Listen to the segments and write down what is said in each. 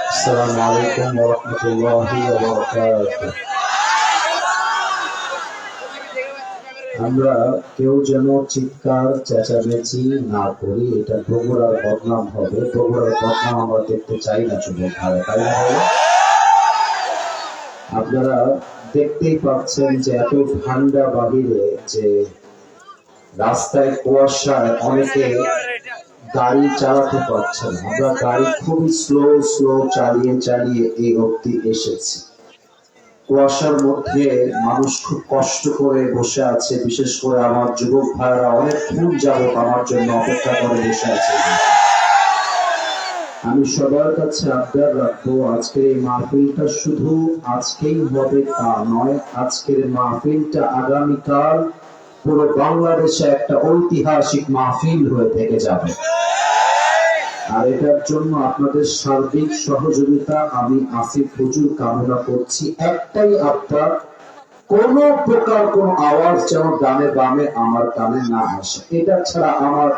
আসসালামু আলাইকুম ওয়া রাহমাতুল্লাহি ওয়া বারাকাতুহু। আমরা কেউ যেন চিৎকার চেঁচামেচি না করি, এটা বগুড়ার বদনাম হবে। বগুড়ার বদনাম আমরা দেখতে চাই না যুবক ভাইরা, তাই না? আপনারা দেখতেই পাচ্ছেন যে এত ঠান্ডা বাহিরে, যে রাস্তায় কুয়াশায় অনেকে গাড়ি চালাতে পারছে না। আমরা গাড়ি খুবই স্লো চালিয়ে চালিয়ে এই অবধি এসেছি। কুয়াশার মধ্যে মানুষ খুব কষ্ট করে বসে আছে, বিশেষ করে আমার যুবক ভাইরা অনেকক্ষণ যাবত আমার জন্য অপেক্ষা করে বসে আছে। আমি সবার কাছে আবদার রাখবো, আজকের এই মাহফিলটা শুধু আজকেই হবে তা নয়। আজকের মাহফিলটা আগামীকাল পুরো বাংলাদেশে একটা ঐতিহাসিক মাহফিল হয়ে থেকে যাবে। আর এটার জন্য আপনাদের সার্বিক সহযোগিতা আমি আসিফ হুজুর কামনা করছি। একটাই আবদার, কোন প্রকার কোন আওয়াজ যেন ডানে বামে আমার কানে না আসে। এটা ছাড়া আমার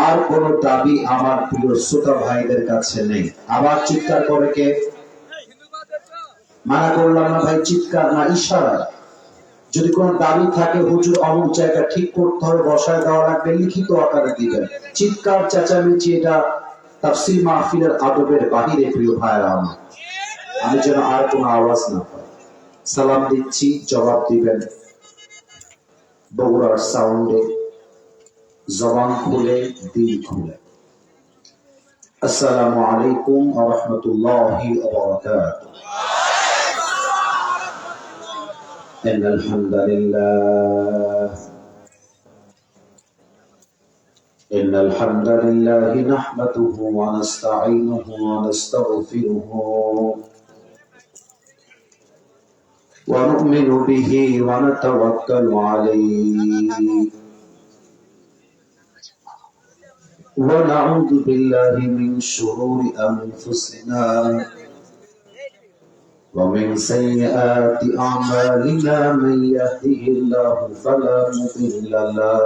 আর কোন দাবি আমার প্রিয় শ্রোতা ভাইদের কাছে নেই। আবার চিৎকার করে কে? মানা করলাম না ভাই, চিৎকার না, ইশারা। যদি কোন দাবি থাকে, হুজুর অমুক জায়গা ঠিক করতে হবে, বসায় দেওয়া লাগবে, লিখিত আকারে দিবেন। চিৎকার চেঁচামেচি এটা তাফসীর মাহফিলের আদবের বাহিরে। প্রিয় ভাইরা আমার, আমি যেন আর কোন আওয়াজ না পাই। সালাম দিচ্ছি, জবাব দিবেন বগুড়ার সাউন্ডে, জবান খুলে, দিল খুলে। আসসালামু আলাইকুম ওয়া রাহমাতুল্লাহি ওয়া বারাকাতুহু। ইন্নাল হামদালিল্লাহ ইন্নাল হামদালিল্লাহ নাহমাদুহু ওয়া নাস্তাঈনুহু ওয়া নাস্তাগফিরুহু ওয়া নু'মিনু বিহি ওয়া নাতাওয়াক্কালু আলাইহি ونعوذ بالله من شرور أنفسنا ومن سيئات أعمالنا من يهده الله فلا مضل له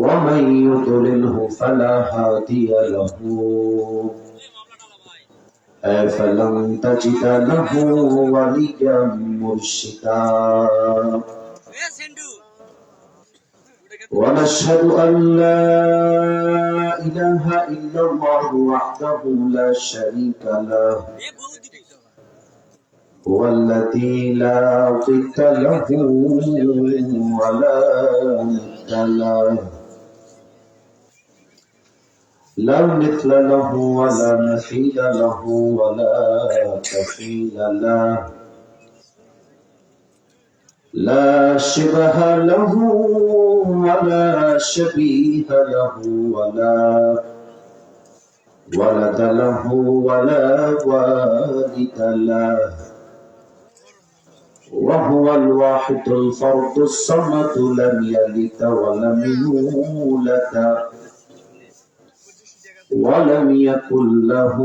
ومن يضلله فلا هادي له فلن تجد له وليا مرشدا ونشهد أن لا إله إلا الله وحده لا شريك له هو الذي لا ضد له ولا ند له لا مثل له ولا مثيل له ولا كفيل له لا شبه له ولا شبيه له ولا ولد له ولا والد له وهو الواحد الفرد الصمد لم يلد ولم يولد ولم يكن له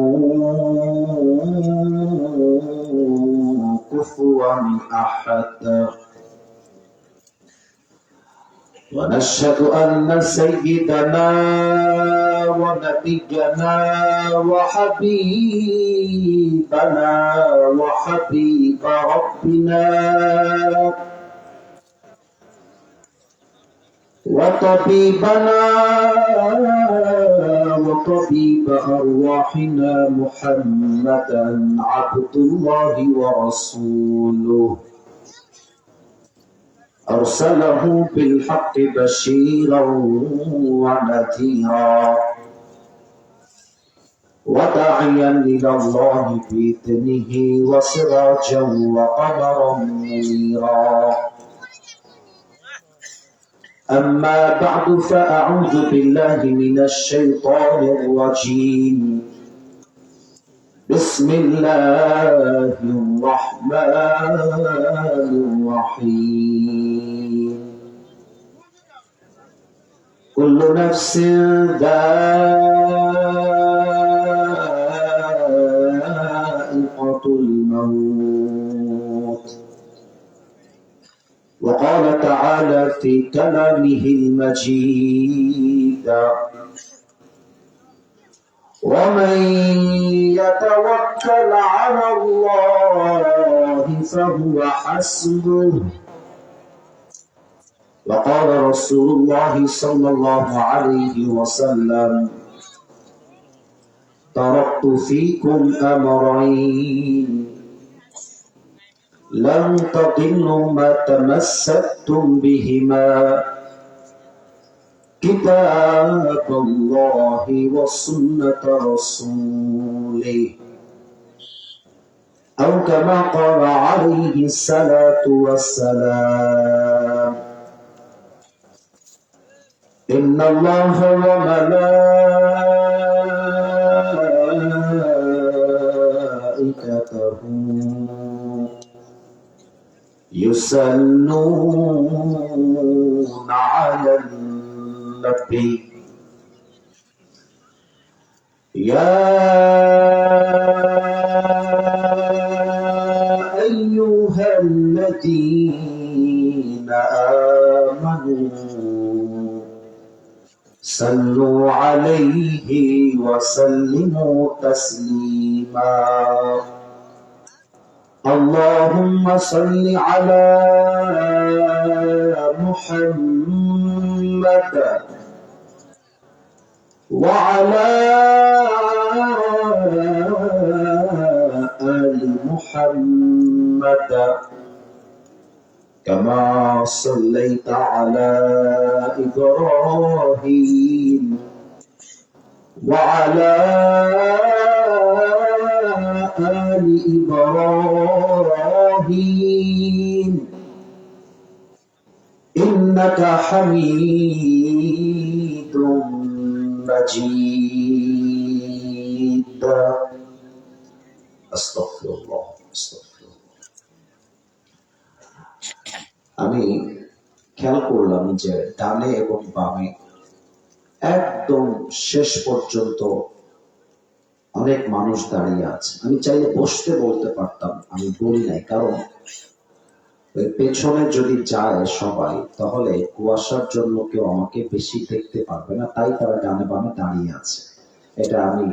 كفوا أحد ونشهد أن سيدنا ونبينا وحبيبنا وحبيب ربنا وطبيبنا وطبيب أرواحنا محمدا عبد الله ورسوله أرسله بالحق بشيرا ونذيرا وداعيا إلى الله بإذنه وسراجا وقمرا منيرا أما بعد فأعوذ بالله من الشيطان الرجيم بسم الله الرحمن الرحيم كل نفس ذائقة الموت وقال تعالى في كلامه المجيد ومن يتوكل على الله فهو حسبه وقال رسول الله صلى الله عليه وسلم تركت فيكم أمرين لن تضلوا ما تمسكتم بهما كتاب الله وسنة رسوله أو كما قال عليه الصلاة والسلام إن الله وملائكته يصلون على النبي يا أيها الذين آمنوا صلوا عليه وسلموا تسليما اللهم صل على محمد وعلى آل محمد كما صليت على إبراهيم وعلى آل إبراهيم إنك حميد مجيد أستغفر الله أستغفر الله আমি খেয়াল করলাম যে ডানে এবং বামে একদম শেষ পর্যন্ত অনেক মানুষ দাঁড়িয়ে আছে। আমি চাইলে বসতে বলতে পারতাম, আমি বলি নাই, কারণ পেছনে যদি যায় সবাই তাহলে কুয়াশার জন্য কেউ আমাকে বেশি দেখতে পারবে না, তাই তারা ডানে বামে দাঁড়িয়ে আছে। এটা আমি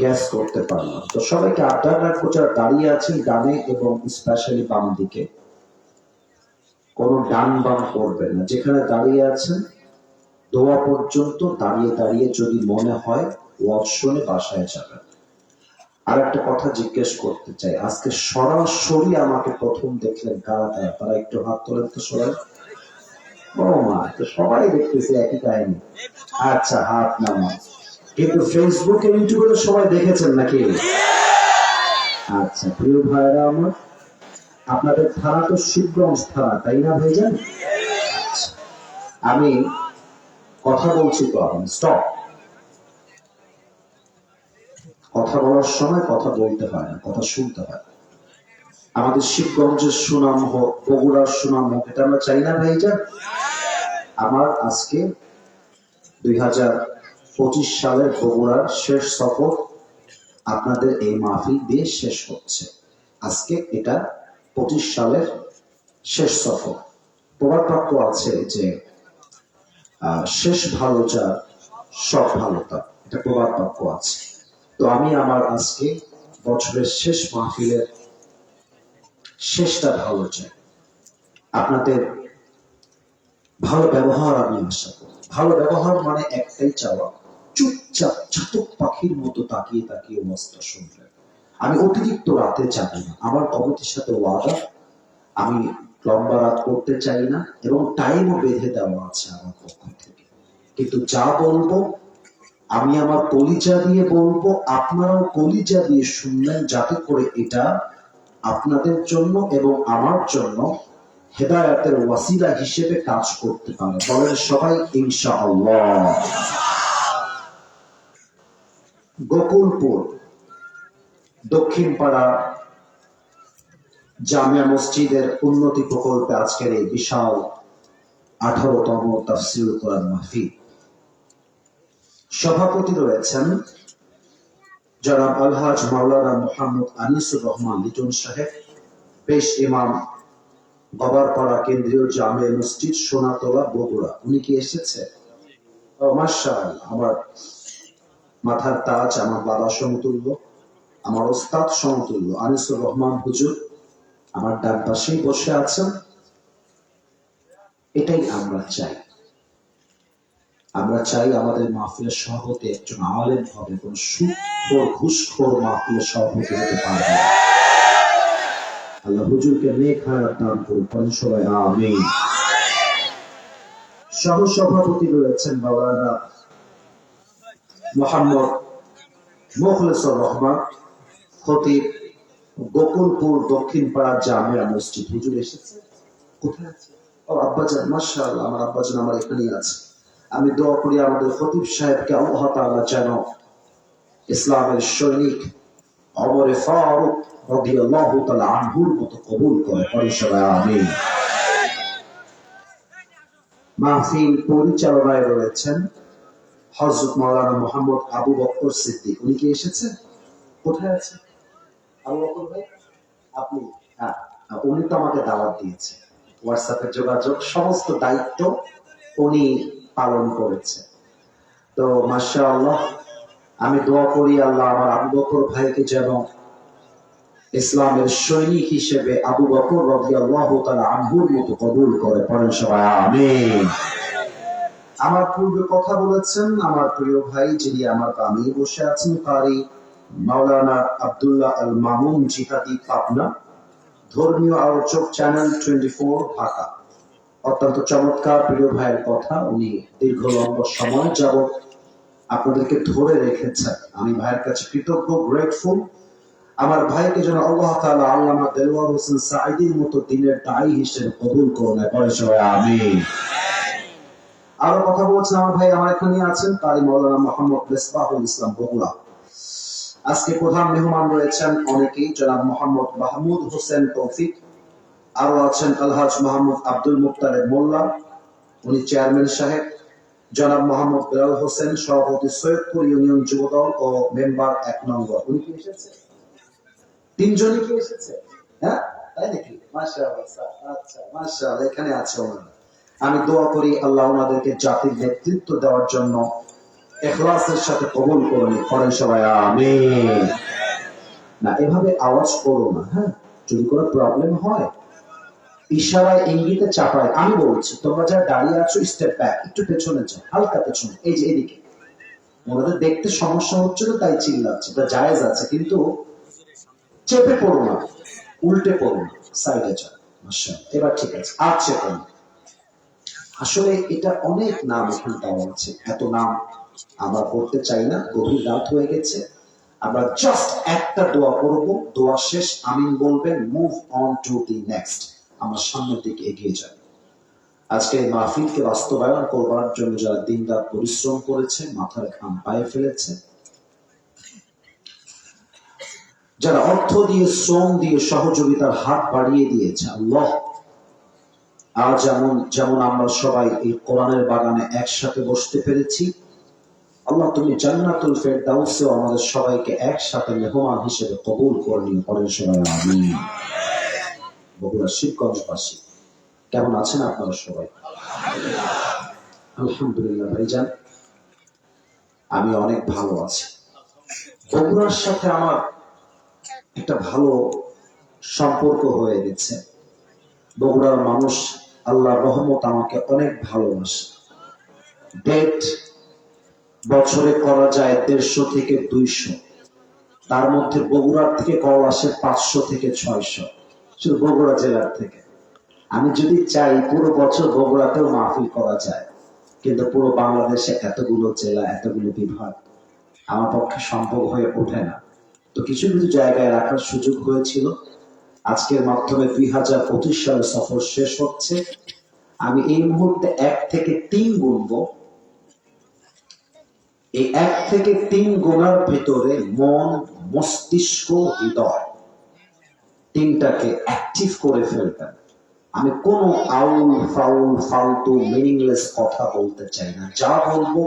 গ্যাস করতে পারলাম। তো সবাইকে আবদার রাখবো যারা দাঁড়িয়ে আছেন ডানে এবং স্পেশালি বাম দিকে, কোনো ডান বাম করবেন না। যেখানে দাঁড়িয়ে আছেন দোয়া পর্যন্ত দাঁড়িয়ে দাঁড়িয়ে যদি মনে হয় ওয়াজ শুনে বাসায় যাবেন। আর একটা কথা জিজ্ঞেস করতে চাই, আজকে সরাসরি আমাকে প্রথম দেখলেন কারা কারা, তারা একটু হাত তোলেন তো সবাই। ও মা, তো সবাই দেখতেছে একই কাহিনী। আচ্ছা, হাত নামান। কিন্তু ফেসবুকে ইউটিউবে তো সবাই দেখেছেন নাকি? আচ্ছা, প্রিয় ভাইরা আমার, আপনাদের থানা তো শিবগঞ্জ থানা, তাই না ভাইজান? আমি কথা বলছি তো, এখন স্টপ। কথা বলার সময় কথা বলতে হয় না, কথা শুনতে হয়। আমাদের শিবগঞ্জের সুনাম হোক, বগুড়ার সুনাম হোক, এটা আমরা চাই না ভাইজান? আমার আজকে 2025 সালের বগুড়ার শেষ সফর আপনাদের এই মাহফিল দিয়ে শেষ হচ্ছে। আজকে এটা 25 সালের শেষ সফর। প্রবাদ বাক্য আছে যে শেষ ভালো যা সব ভালো তা, এটা প্রবাদ বাক্য আছে। তো আমি আমার আজকে বছরের শেষ মাহফিলের শেষটা ভালো চাই। আপনাদের ভালো ব্যবহার আমি আশা করি। ভালো ব্যবহার মানে একটাই চাওয়া, চুপচাপ চাতক পাখির মতো তাকিয়ে তাকিয়ে ওয়াজটা শুনবেন। আমি অতিরিক্ত রাতে যাবো না, আমার কমিটির সাথে ওয়াদা, আমি লম্বা রাত করতে চাই না এবং টাইমও বেঁধে দেওয়া আছে আমার পক্ষ থেকে। কিন্তু যা বলবো আমি আমার কলিজা দিয়ে বলবো, আপনারাও কলিজা দিয়ে শুনলেন, যাতে করে এটা আপনাদের জন্য এবং আমার জন্য হেদায়েতের ওয়াসিলা হিসেবে কাজ করতে পারে। বলেন সবাই ইনশাআল্লাহ। গোকুলপুর দক্ষিণ পাড়া জামিয়া মসজিদের উন্নতি প্রকল্পে আজকের এই বিশাল 18তম তাফসীরুল কোরআন মাহফিল। সভাপতি রয়েছেন জনাব আলহাজ মাওলানা মুহাম্মদ আনিসুর রহমান লিটন সাহেব, পেশ ইমাম, বাবারপাড়া কেন্দ্রীয় জামে মসজিদ, সোনাতলা, বগুড়া। উনি কি এসেছে? ও মাশাআল্লাহ। আমার মাথার তাজ, আমার বাবা সমতুল্য, আমার ওস্তাদ সমতুল্য আনিসুর রহমান হুজুর আমার ডান পাশেই বসে আছেন। এটাই আমরা চাই। আমরা চাই আমাদের মাহফিলের সভাপতি একজন আলেম হবে, কোন সুদখোর ঘুষখোর মাহফিলের সভাপতি হতে পারবে না। আল্লাহ হুজুরকে নেক হায়াত দান করুন, সবাই আমিন। সহ সভাপতি রয়েছেন মাওলানা মোহাম্মদ মুখলেসুর রহমান, খতিব, গোকুলপুর দক্ষিণ পাড়া জামিয়া মসজিদ। হুজুর এসেছে? কোথায় আছে? ও আব্বাজান, মাশাআল্লাহ, আমার আব্বাজান আমার এখানেই আছে। আমি দোয়া করি আমাদের খতিব সাহেবকে আল্লাহ তাআলা যেন ইসলামের সৈনিক ওমর ফারুক রাদিয়াল্লাহু তাআলা আনহুর মতো কবুল করে, সবাই আমিন। মাহফিল পরিচালনায় রয়েছেন হযরত মাওলানা মুহাম্মদ আবু বকর সিদ্দিক। উনি কি এসেছেন? কোথায় আছে আবু বকর ভাই? আপনি? হ্যাঁ, উনি তো আমাকে দাওয়াত দিয়েছে, হোয়াটসঅ্যাপে যোগাযোগ, সমস্ত দায়িত্ব উনি পালন করেছে। তো মাশাআল্লাহ, আমি দোয়া করি আল্লাহ আমার আবু বকর ভাইকে যেন ইসলামের সৈনিক হিসেবে আবু বকর রাদিয়াল্লাহু তাআলা আনহুর মতো কবুল করে, সবাই আমিন। আমার পূর্বে কথা বলেছেন আমার প্রিয় ভাই, যিনি আমার বামে বসে আছেন, কারি মাওলানা আব্দুল্লাহ আল মামুন জিহাদি, পাবনা, ধর্মীয় আলোচক, চ্যানেল 24 ঢাকা। অত্যন্ত চমৎকার প্রিয় ভাইয়ের কথা, উনি দীর্ঘ লম্বা সময় যাবৎ আপনাদেরকে ধরে রেখেছেন। আমি ভাইয়ের কাছে কৃতজ্ঞ, গ্রেটফুল। আমার ভাইকে যেন আল্লাহ তাআলা আল্লামা দেলওয়ার হোসেন সাঈদীর মতো দিনের দায়ী হিসেবে কবুল করুন, সবাই আমিন। আরো কথা বলছেন আমার ভাই আমার এখানে আছেন, কারি মাওলানা মুহাম্মদ মিসবাহুল ইসলাম, বগুড়া। আজকে প্রধান মেহমান রয়েছেন অনেকেই, জনাব মোহাম্মদ মাহমুদ হোসেন তৌফিক, আরো আছেন আলহাজ মোহাম্মদ আব্দুল মুত্তালিব মোল্লা, উনি চেয়ারম্যান সাহেব, জনাব মোহাম্মদ বেলাল হোসেন সভাপতি সৈয়দপুর ইউনিয়ন যুবদল ও মেম্বার 1 নম্বর। উনি কি এসেছে? তিনজনই কি এসেছে? হ্যাঁ, তাই নাকি? মাশাআল্লাহ স্যার, আচ্ছা মাশাআল্লাহ, এখানে আছে ওনারা। আমি দোয়া করি আল্লাহ ওনাদেরকে জাতির নেতৃত্ব দেওয়ার জন্য ইখলাসের সাথে কবুল করুন, সবাই আমিন। না, এভাবে আওয়াজ করো না, হ্যাঁ, যদি কোনো প্রবলেম হয় ইশারায় ইঙ্গিতে চাপায় আমি বলছি, তোমরা যারা দাঁড়িয়ে আছো স্টেপ ব্যাক, একটু পেছনে যাও, হালকা পেছনে, এই যে এদিকে। ওনাদের দেখতে সমস্যা হচ্ছিল তাই চিল্লাচ্ছে, এটা জায়েজ আছে, কিন্তু চেপে পড়ো না, উল্টে পড়ো না, সাইডে যাও। মাশাআল্লাহ, এবার ঠিক আছে, আর চেপো না। আসলে এটা অনেক নাম এখানে দেওয়া আছে, এত নাম আমরা করতে চাই না, গভীর রাত হয়ে গেছে। আমরা জাস্ট একটা দোয়া করব, দোয়া শেষ আমিন বলবেন, move on to the next, আমরা সামনের দিকে এগিয়ে যাব। আজকে এই মাহফিলকে বাস্তবায়ন করবার জন্য যারা দিনরাত পরিশ্রম করেছে, মাথার ঘাম পায়ে ফেলেছে, যারা অর্থ দিয়ে, শ্রম দিয়ে, সহযোগিতার হাত বাড়িয়ে দিয়েছে, আল্লাহ আজ যেমন আমরা সবাই এই কোরআনের বাগানে একসাথে বসতে পেরেছি, আল্লাহ তুমি জান্নাতুল ফেরদাউসে আমাদের সবাইকে একসাথে মেহমান হিসেবে কবুল করে নিন, সবাই আমিন। বগুড়া শিবগঞ্জবাসী কেমন আছেন আপনারা সবাই? আলহামদুলিল্লাহ ভাইজান, আমি অনেক ভালো আছি। বগুড়ার সাথে আমার একটা ভালো সম্পর্ক হয়ে গেছে। বগুড়ার মানুষ আল্লাহর রহমত আমাকে অনেক ভালোবাসে। ডেট বছরে করা যায় 150 থেকে 200, তার মধ্যে বগুড়ার থেকে কল আসে 500 থেকে 600, শুধু বগুড়া জেলার থেকে। আমি যদি চাই পুরো বছর বগুড়াতেও মাহফিল করা যায়, কিন্তু পুরো বাংলাদেশে এতগুলো জেলা, এতগুলো বিভাগ আমার পক্ষে সম্ভব হয়ে ওঠে না। তো কিছু কিছু জায়গায় রাখার সুযোগ হয়েছিল। আজকের মাধ্যমে 2025 সালে সফর শেষ হচ্ছে। আমি এই মুহূর্তে 1 থেকে 3 গুনবো। এই 1 থেকে 3 গোনার ভিতরে মন, মস্তিষ্ক, হৃদয়, তিনটাকে অ্যাক্টিভ করে ফেলবেন। আমি কোনো আউল ফাউল ফালতু মিনিংলেস কথা বলতে চাই না। যা বলবো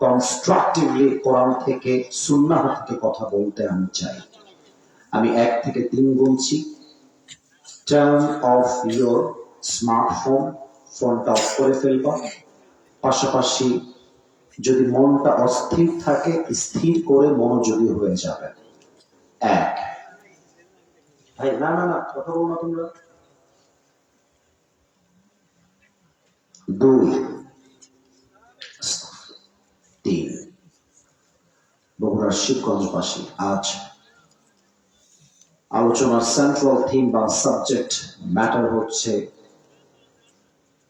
কনস্ট্রাকটিভলি কোরআন থেকে, সুন্নাহ থেকে কথা বলতে আমি চাই। আমি 1 থেকে 3 গুনছি। টার্ন অফ ইয়োর স্মার্টফোন, ফোনটা অফ করে ফেলবা। পাশাপাশি যদি মনটা অস্থির থাকে, স্থির করে মনোযোগী হয়ে যাবে। এক, ভাই না না না কথা বলো না তোমরা। দুই, তিন, বগুড়ার শিবগঞ্জবাসী, আজ আলোচনার সেন্ট্রাল থিম বা সাবজেক্ট ম্যাটার হচ্ছে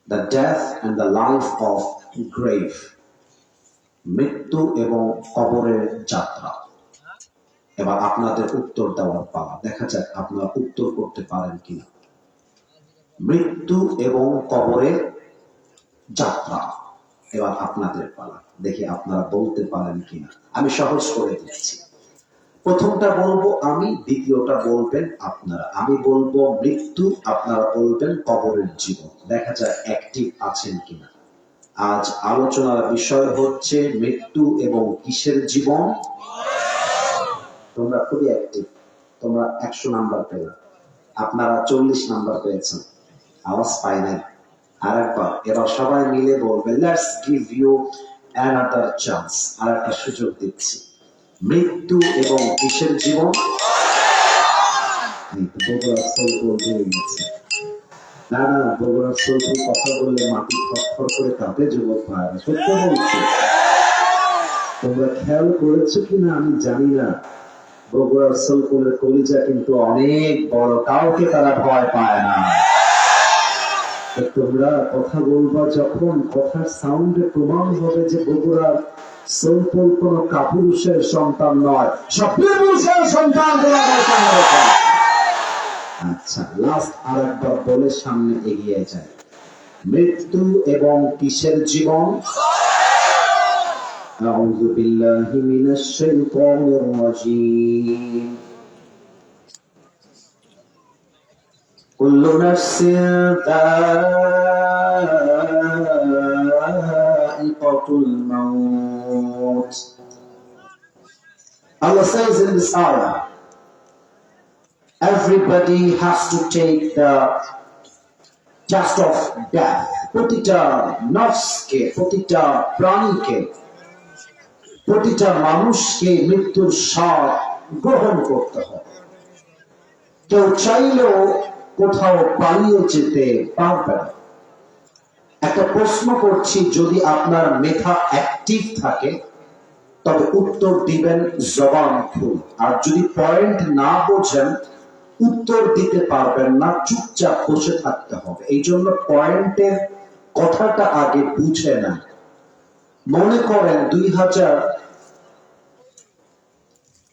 the death and the life of grave, মৃত্যু এবং কবরের যাত্রা। এবার আপনাদের উত্তর দেওয়ার পালা, দেখা যাক আপনারা উত্তর করতে পারেন কিনা। মৃত্যু এবং কবরের যাত্রা, এবার আপনাদের পালা, দেখি আপনারা বলতে পারেন কিনা। আমি সহজ করে দিচ্ছি, প্রথমটা বলবো আমি, দ্বিতীয়টা বলবেন আপনারা। আমি বলবো মৃত্যু, আপনারা বলবেন কবরের জীবন। দেখা যায় অ্যাক্টিভ আছেন কিনা। আজ আলোচনার বিষয় হচ্ছে মৃত্যু এবং কিসের জীবন। তোমরা খুবই অ্যাক্টিভ, তোমরা 100 নাম্বার পেলে, আপনারা 40 নাম্বার পেয়েছেন, আওয়াজ পাই নাই। আর একবার, এবার সবাই মিলে বলবে, let's give you another chance, আর একটা সুযোগ দিচ্ছি। মৃত্যু এবং কিসের জীবন। না না, বগুড়ার সোলপুর কথা বললে মাটি থরথর করে কাঁপে যুবক ভাইরা, সত্য বলছি। তোমরা খেয়াল করেছো কিনা আমি জানি না, বগুড়ার সোলপুরের কলিজা কিন্তু অনেক বড়, কাউকে তারা ভয় পায় না। তোমরা কথা বলবা যখন, কথার সাউন্ডে প্রমাণ হবে যে বগুড়ার সোলপুর কোন কাপুরুষের সন্তান নয়, সভ্যের পুরুষের সন্তান। আচ্ছা, লাস্ট আর একবার বলে সামনে এগিয়ে যায়। মৃত্যু এবং কিসের জীবন। আউযু বিল্লাহি মিনাশ শাইতানির রাজীম। কুল্লু নাফসিন যায়িকাতুল মাউত। Allah says in this ayah, everybody has to take the test of death. প্রতিটা নফসকে, প্রতিটা প্রাণীকে, প্রতিটা মানুষকে মৃত্যুর স্বাদ গ্রহণ করতে হবে। কেউ চাইলেও কোথাও পালিয়ে যেতে পারবে না। একটা প্রশ্ন করছি, যদি আপনার মেধা অ্যাক্টিভ থাকে তবে উত্তর দিবেন জবান খুলে, আর যদি পয়েন্ট না বোঝেন উত্তর দিতে পারবেন না, চুপচাপ বসে থাকতে হবে। এই জন্য পয়েন্টের কথাটা আগে বুঝে না। মনে করেন 2000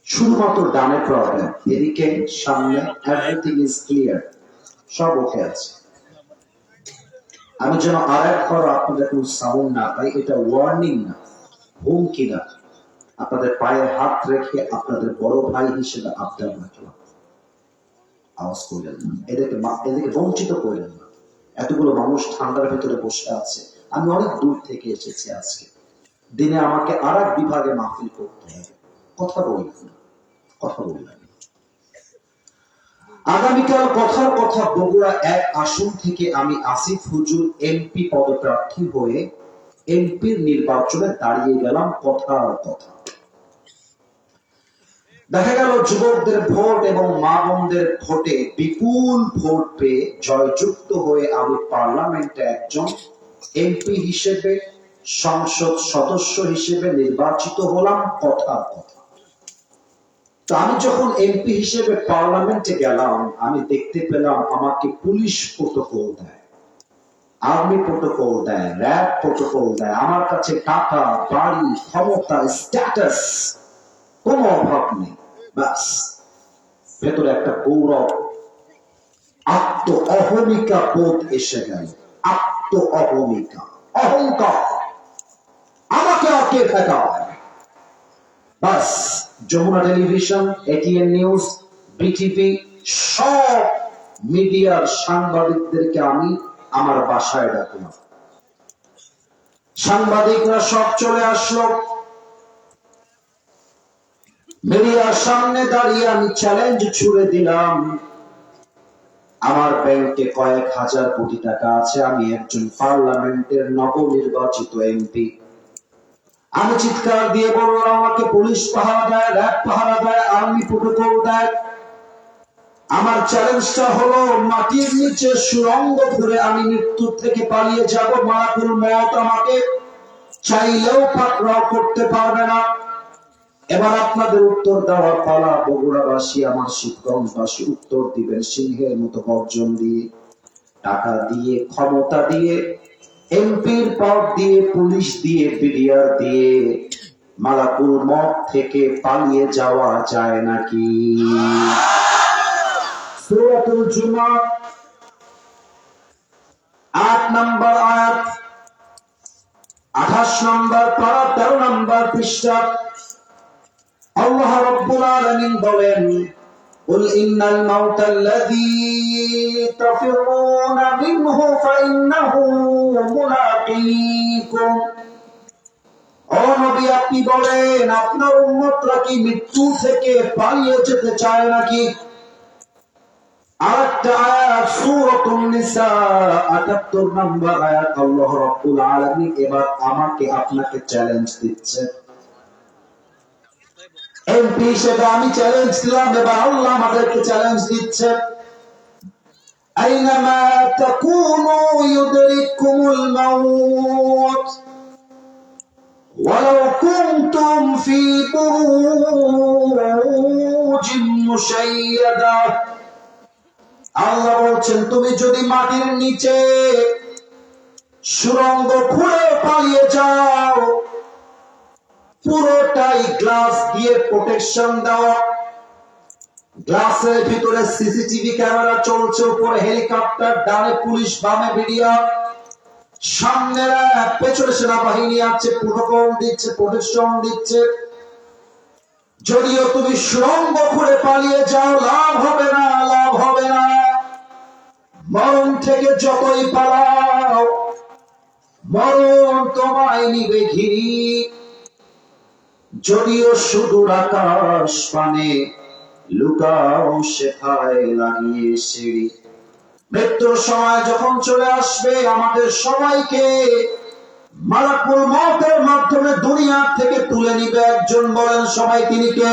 শুধুমাত্র ডানে প্রবলেম, এদিকে সামনে এভরিথিং ইজ ক্লিয়ার, সব ওকে আছে। আমি যেন আর একবার আপনাদের কোনো সাউন্ড না পাই, এটা ওয়ার্নিং না, হুমকি না। আপনাদের পায়ে হাত রেখে আপনাদের বড় ভাই হিসেবে আবদার রাখলাম, আওয়াজ করলেন না, এদেরকে বঞ্চিত করলেন না। এতগুলো মানুষ ঠান্ডার ভিতরে বসে আছে, আমি অনেক দূর থেকে এসেছি আজকে, দিনে আমাকে আর এক বিভাগে মাহফিল করতে হবে। কথা বললেন না, কথা বললেন। আগামীকাল কথার কথা, বগুড়া 1 আসন থেকে আমি আসিফ হুজুর এমপি পদপ্রার্থী হয়ে এমপির নির্বাচনে দাঁড়িয়ে গেলাম। কথার কথা, দেখা গেল যুবকদের ভোট এবং মা বোনদের ভোটে বিপুল ভোট পেয়ে জয়যুক্ত হয়ে আমি পার্লামেন্টে একজন এমপি হিসেবে, সংসদ সদস্য হিসেবে নির্বাচিত হলাম। কথার কথা, তো আমি যখন এমপি হিসেবে পার্লামেন্টে গেলাম, আমি দেখতে পেলাম আমাকে পুলিশ প্রোটোকল দেয়, আর্মি প্রোটোকল দেয়, র্যাব প্রোটোকল দেয়। আমার কাছে টাকা, বাড়ি, ক্ষমতা, স্ট্যাটাস কোনো অভাব নেই, বাস ভেতরে একটা গৌরব, আত্ম অহমিকা বোধ এসে গেল। আত্ম অহমিকা, অহংকার, আমাকে আটকে থাকা। বাস Jamuna television, ATN news, BTV, সব মিডিয়ার সাংবাদিকদেরকে আমি আমার বাসায় ডাকলাম। সাংবাদিকরা সব চলে আসলো। মিডিয়ার সামনে দাঁড়িয়ে আমি চ্যালেঞ্জ ছুড়ে দিলাম, আমার ব্যাংকে কয়েক হাজার কোটি টাকা আছে, আমি একজন পার্লামেন্টের নবনির্বাচিত এমপি, আমি চিৎকার দিয়ে বললাম, আমাকে পুলিশ পাহারা দেয়, র‍্যাব পাহারা দেয়, আর্মি প্রোটোকল দেয়। আমার চ্যালেঞ্জটা হলো, মাটির নিচে সুড়ঙ্গ ঘুরে আমি মৃত্যুর থেকে পালিয়ে যাব। মালাকুল মওত আমাকে চাইলেও পাকড়াও করতে পারবে না। এবার আপনাদের উত্তর দেওয়ার পালা। বগুড়াবাসী, আমার শিবগঞ্জবাসী উত্তর দিবেন সিংহের মতো গর্জন দিয়ে, টাকা দিয়ে, ক্ষমতা দিয়ে, এমপির পদ দিয়ে, পুলিশ দিয়ে, বিডিআর দিয়ে মালাকুল মওত থেকে পালিয়ে যাওয়া যায় নাকি? সূরাতুল জুমা ৮ নম্বর আয়াত, ২৮ নম্বর পারা, ১৩ নম্বর পৃষ্ঠা। আল্লাহ রাব্বুল আলামিন বলেন, কুল ইন্নাল মাউতাল্লাযী তাফিরুনা মিনহু ফাইন্নাহু মুলাকীকুম। ও নবী, আপনি বলেন, আপনার উম্মতরা কি মৃত্যু থেকে পালিয়ে যেতে চায় নাকি? আরেকটা আয়াত, সূরাতুন নিসা ৭৮ নম্বর আয়াত। আল্লাহ রাব্বুল আলামিন এবার আমাকে আপনাকে চ্যালেঞ্জ দিচ্ছে। এমপি হিসেবে আমি চ্যালেঞ্জ দিলাম, এবার আল্লাহ আমাদেরকে চ্যালেঞ্জ দিচ্ছে। আইনামা তাকুনু ইউদরিকুমুল মাউত ওয়ালাউ কুনতুম ফি বুরুজিন মুশাইয়াদা। আল্লাহ বলছেন, তুমি যদি মাটির নিচে সুড়ঙ্গ খুঁড়ে পালিয়ে যাও, পুরোটাই গ্লাস দিয়ে প্রোটেকশন দেওয়া, গ্লাসের ভিতরে সিসিটিভি ক্যামেরা চলছে, উপরে হেলিকপ্টার, ডানে পুলিশ, বামে বিডিআর, সামনে পেছনে সেনাবাহিনী আছে, প্রোটোকল দিচ্ছে, প্রোটেকশন দিচ্ছে। যদিও তুমি সুড়ঙ্গ খুঁড়ে পালিয়ে যাও, লাভ হবে না, লাভ হবে না। মরণ থেকে যতই পালাও, মরণ তোমায় নিবে ঘিরি। যদিও সুদূর আকাশ পানে, লুকাও সেথায় লাগিয়ে সিঁড়ি। মৃত্যুর সময় যখন চলে আসবে, আমাদের সবাইকে মালাকুল মওতের মাধ্যমে দুনিয়া থেকে তুলে নিবে একজন। বলেন সবাই, তিনি কে?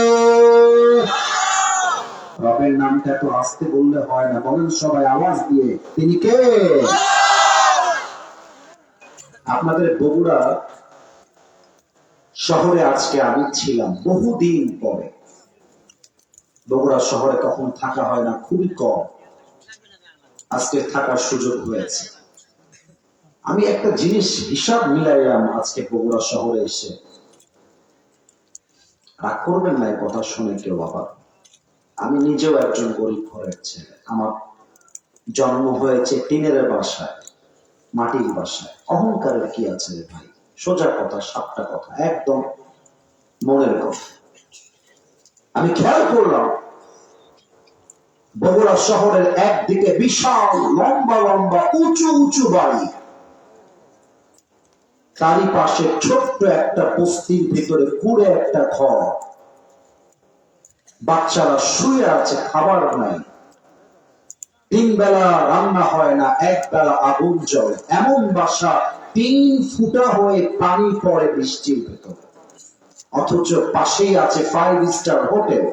রবের নামটা এত আস্তে বললে হয় না, বলেন সবাই আওয়াজ দিয়ে, তিনি কে? আপনাদের বগুড়া শহরে আজকে আমি ছিলাম বহুদিন পরে। বগুড়া শহরে কখন থাকা হয় না, খুবই কম। আজকে থাকার সুযোগ হয়েছে। আমি একটা জিনিস হিসাব মিলাইলাম আজকে বগুড়া শহরে এসে। রাগ করবেন না এই কথা শুনে কেউ। বাবা, আমি নিজেও একজন গরিব ঘরের ছেলে। আমার জন্ম হয়েছে টিনের বাসায়, মাটির বাসায়। অহংকারের কি আছে রে ভাই? সোজা কথা, সাপটা কথা, একদম মনের কথা। আমি খেয়াল করলাম, বগুড়া শহরের একদিকে বিশাল লম্বা লম্বা উঁচু উঁচু বাড়ি, তারই পাশে ছোট্ট একটা বস্তির ভিতরে কুড়ে একটা ঘর। বাচ্চারা শুয়ে আছে, খাবার নাই, ৩ বেলা রান্না হয় না, ১ বেলা আগুন জ্বলে। এমন বাসা, ৩ ফুটা হয়ে পানি পড়ে বৃষ্টির ভেতরে। অথচ পাশেই আছে 5 স্টার হোটেল।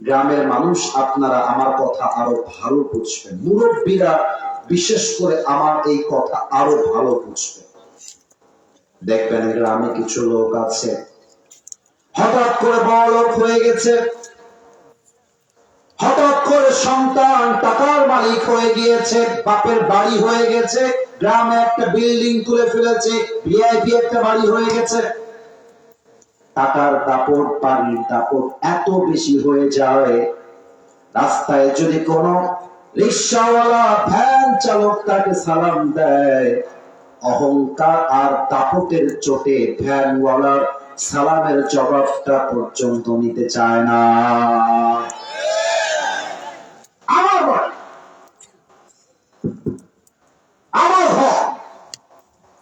গ্রামের মানুষ, আপনারা আমার কথা আরো ভালো বুঝবেন, মুরব্বীরা বিশেষ করে আমার এই কথা আরো ভালো বুঝবে। দেখবেন গ্রামে কিছু লোক আছে, হঠাৎ করে বড় লোক হয়ে গেছে, হঠাৎ করে সন্তান টাকার মালিক হয়ে গিয়েছে, বাপের বাড়ি হয়ে গেছে, গ্রামে একটা বিল্ডিং তুলে ফেলেছে, ভিআইপি একটা বাড়ি হয়ে গেছে। টাকার দাপট, বাড়ির দাপট এত বেশি হয়ে যায়, রাস্তায় যদি কোনো রিক্সাওয়ালা, ভ্যান চালক তাকে সালাম দেয়, অহংকার আর দাপটের চোটে ভ্যানওয়ালার সালামের জবাবটা পর্যন্ত নিতে চায় না। আমার হক,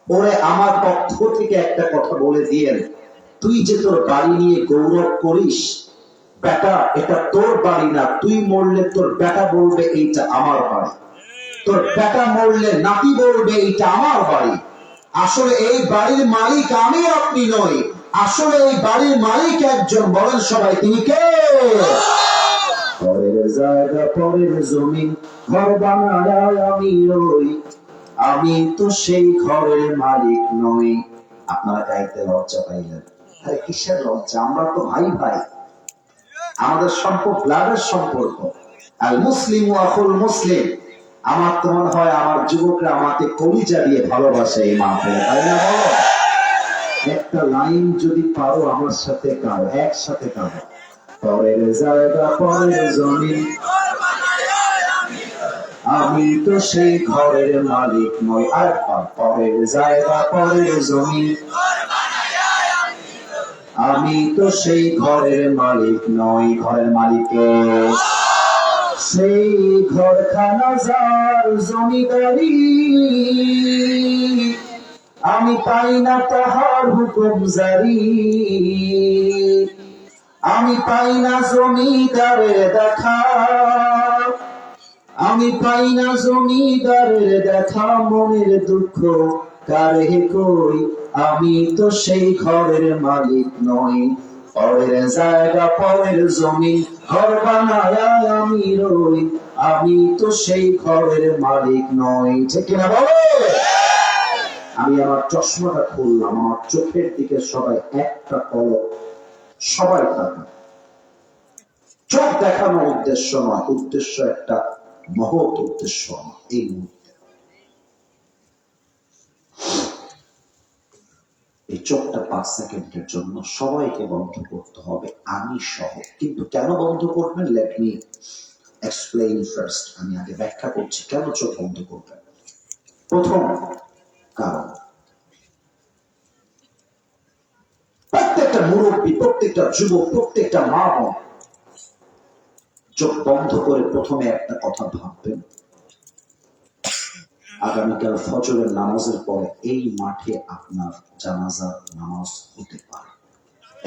ওরে আমার পক্ষ থেকে একটা কথা বলে দিয়েন, তুই যে তোর বাড়ি নিয়ে গৌরব করিস, বেটা এটা তোর বাড়ি না। তুই মরলে তোর বেটা বলবে এইটা আমার বাড়ি, তোর বেটা মরলে নাতি বলবে এইটা আমার বাড়ি। আসলে এই বাড়ির মালিক আমি আপনি নই, আসলে এই বাড়ির মালিক একজন। বলেন সবাই, তিনি কে? পরের জায়গা পরের জমি ঘর বানায় আমি রই, আমি তো সেই ঘরের মালিক নই। আপনারা গাইতে লজ্জা পাইলেন? আরে কিসের লজ্জা? আমরা তো ভাই ভাই, আমাদের সম্পর্ক ব্লাডের সম্পর্ক। আল মুসলিম আখুল মুসলিম। আমার তো মনে হয় আমার যুবকরা আমাকে কলিজা দিয়ে ভালোবাসে এই মাহফিলে, তাই না? বলো একটা লাইন যদি পারো আমার সাথে গাও, একসাথে গাও। পরের জায়গা পরের জমি, আমি তো সেই ঘরের মালিক নই। আর পরের জায়গা পরের জমি, আমি তো সেই ঘরের মালিক নই। ঘরের মালিকে সেই ঘরখানা যার জমিদারি, আমি পাই না তাহার হুকুম জারি, আমি পাই না জমিদারের দেখা, আমি পাই না জমিদারের দেখা। মনের দুঃখ কারে কই, আমি তো সেই ঘরের মালিক নই। পরের জায়গা পরের জমি ঘর বানায় আমি রই, আমি তো সেই ঘরের মালিক নই। ঠিক কিনা বলো? আমি আমার চশমাটা খুললাম, আমার চোখের দিকে সবাই একটা পলক, সবাই থাকে। চোখ দেখানো উদ্দেশ্য নয়, উদ্দেশ্য একটা মহৎ উদ্দেশ্য। এই মুহূর্তে এই চোখটা 5 সেকেন্ডের জন্য সবাইকে বন্ধ করতে হবে, আমি সহ। কিন্তু কেন বন্ধ করবেন? Let me explain first. আমি আগে ব্যাখ্যা করছি কেন চোখ বন্ধ করবেন। প্রথম কারণ, প্রত্যেকটা মুরব্বী, প্রত্যেকটা যুবক, প্রত্যেকটা মা বোন চোখ বন্ধ করে প্রথমে একটা কথা ভাববেন, আগামীকাল ফজরের নামাজের পরে এই মাঠে আপনার জানাজার নামাজ হতে পারে।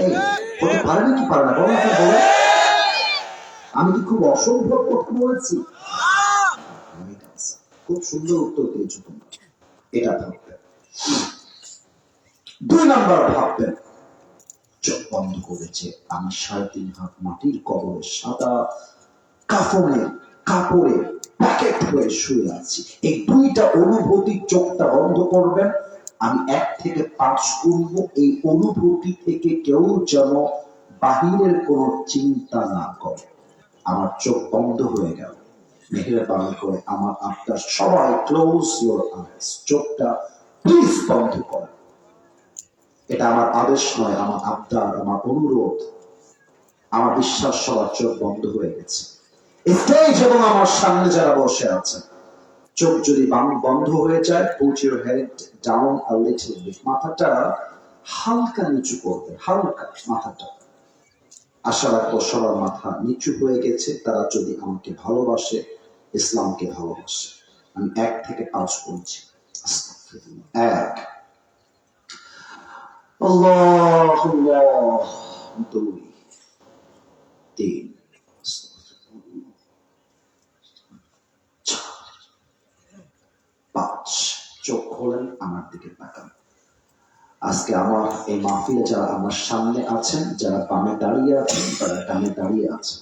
এই হতে পারে না কি পারে না? বলো না, বলো। আমি কি খুব অসম্ভব কথা বলেছি? খুব সুন্দর উত্তর দিয়েছো তোমরা। এটা ভাববেন। 2 নাম্বার ভাববেন, চোখ বন্ধ করেছে আমি 3.5 হাত মাটির কবরে সাদা কাপড়ে প্যাকেট হয়ে শুয়ে আছি। এই 2টা অনুভূতি, চোখটা বন্ধ করবেন, আমি 1 থেকে 5 করব। এই অনুভূতি থেকে কেউ যেন বাহিরের কোন চিন্তা না করে। আমার চোখ বন্ধ হয়ে গেল। মেহেরবানি করে আমার আপনার সবাই ক্লোজ ইউর আইস, চোখটা প্লিজ বন্ধ করেন। এটা আমার আদেশ নয়, আমার আবদার, আমার অনুরোধ। আমার বিশ্বাস সবার চোখ বন্ধ হয়ে গেছে। স্টেজ এবং আমার সামনে যারা বসে আছেন, চোখ যদি বন্ধ হয়ে যায়, put your head down a little bit, মাথাটা হালকা নিচু করবে, হালকা মাথাটা। আশা রাখবো সবার মাথা নিচু হয়ে গেছে। তারা যদি আমাকে ভালোবাসে, ইসলামকে ভালোবাসে। আমি 1 থেকে 5 বলছি। 1, আল্লাহ আল্লাহ, 2, 3, 5। চোখ খোলেন, আমার দিকে তাকান। আজকে আমার এই মাহফিলে যারা আমার সামনে আছেন, যারা বামে দাঁড়িয়ে আছেন, তারা ডানে দাঁড়িয়ে আছেন,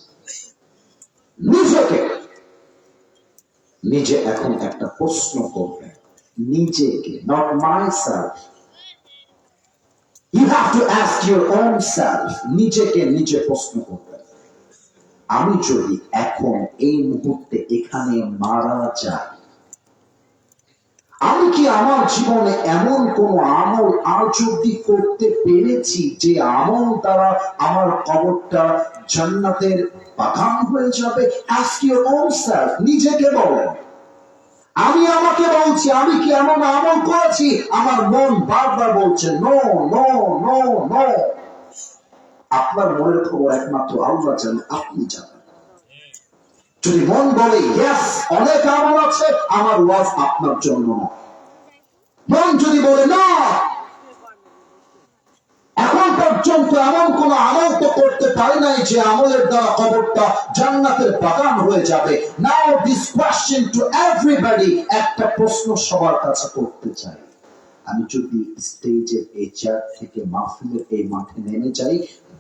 নিজে এখন একটা প্রশ্ন করবেন নিজেকে, not myself. You have to ask your own self. নিজেকে নিজে প্রশ্ন করবেন, আমি যদি এখন এই মুহূর্তে এখানে মারা যাই, আমি কি আমার জীবনে এমন কোন আমল আজ অব্দি করতে পেরেছি যে আমল দ্বারা আমার কবরটা জান্নাতের বাগান হয়ে যাবে? Ask your own self. নিজেকে বলেন। আমি আমাকে বলছি, আমি কি এমন আমল করেছি? আমার মন বারবার বলছে নো নো নো নো। আপনার মনের খবর একমাত্র আল্লাহ জানেন, আপনি জানেন। যদি মন বলে ইয়েস, অনেক আমল আছে, আমার ওয়াজ আপনার জন্য না। মন যদি বলে না, এখন পর্যন্ত এমন কোন আমল তো করতে পারি নাই যে আমলের দ্বারা কবরটা জান্নাতের বাগান হয়ে যাবে। নাও দিস কোয়েশ্চেন টু এভরিবডি, একটা প্রশ্ন সবার কাছে করতে চাই, আমি যদি স্টেজের এই চেয়ার থেকে মাহফিলের এই মাঠে নেমে যাই,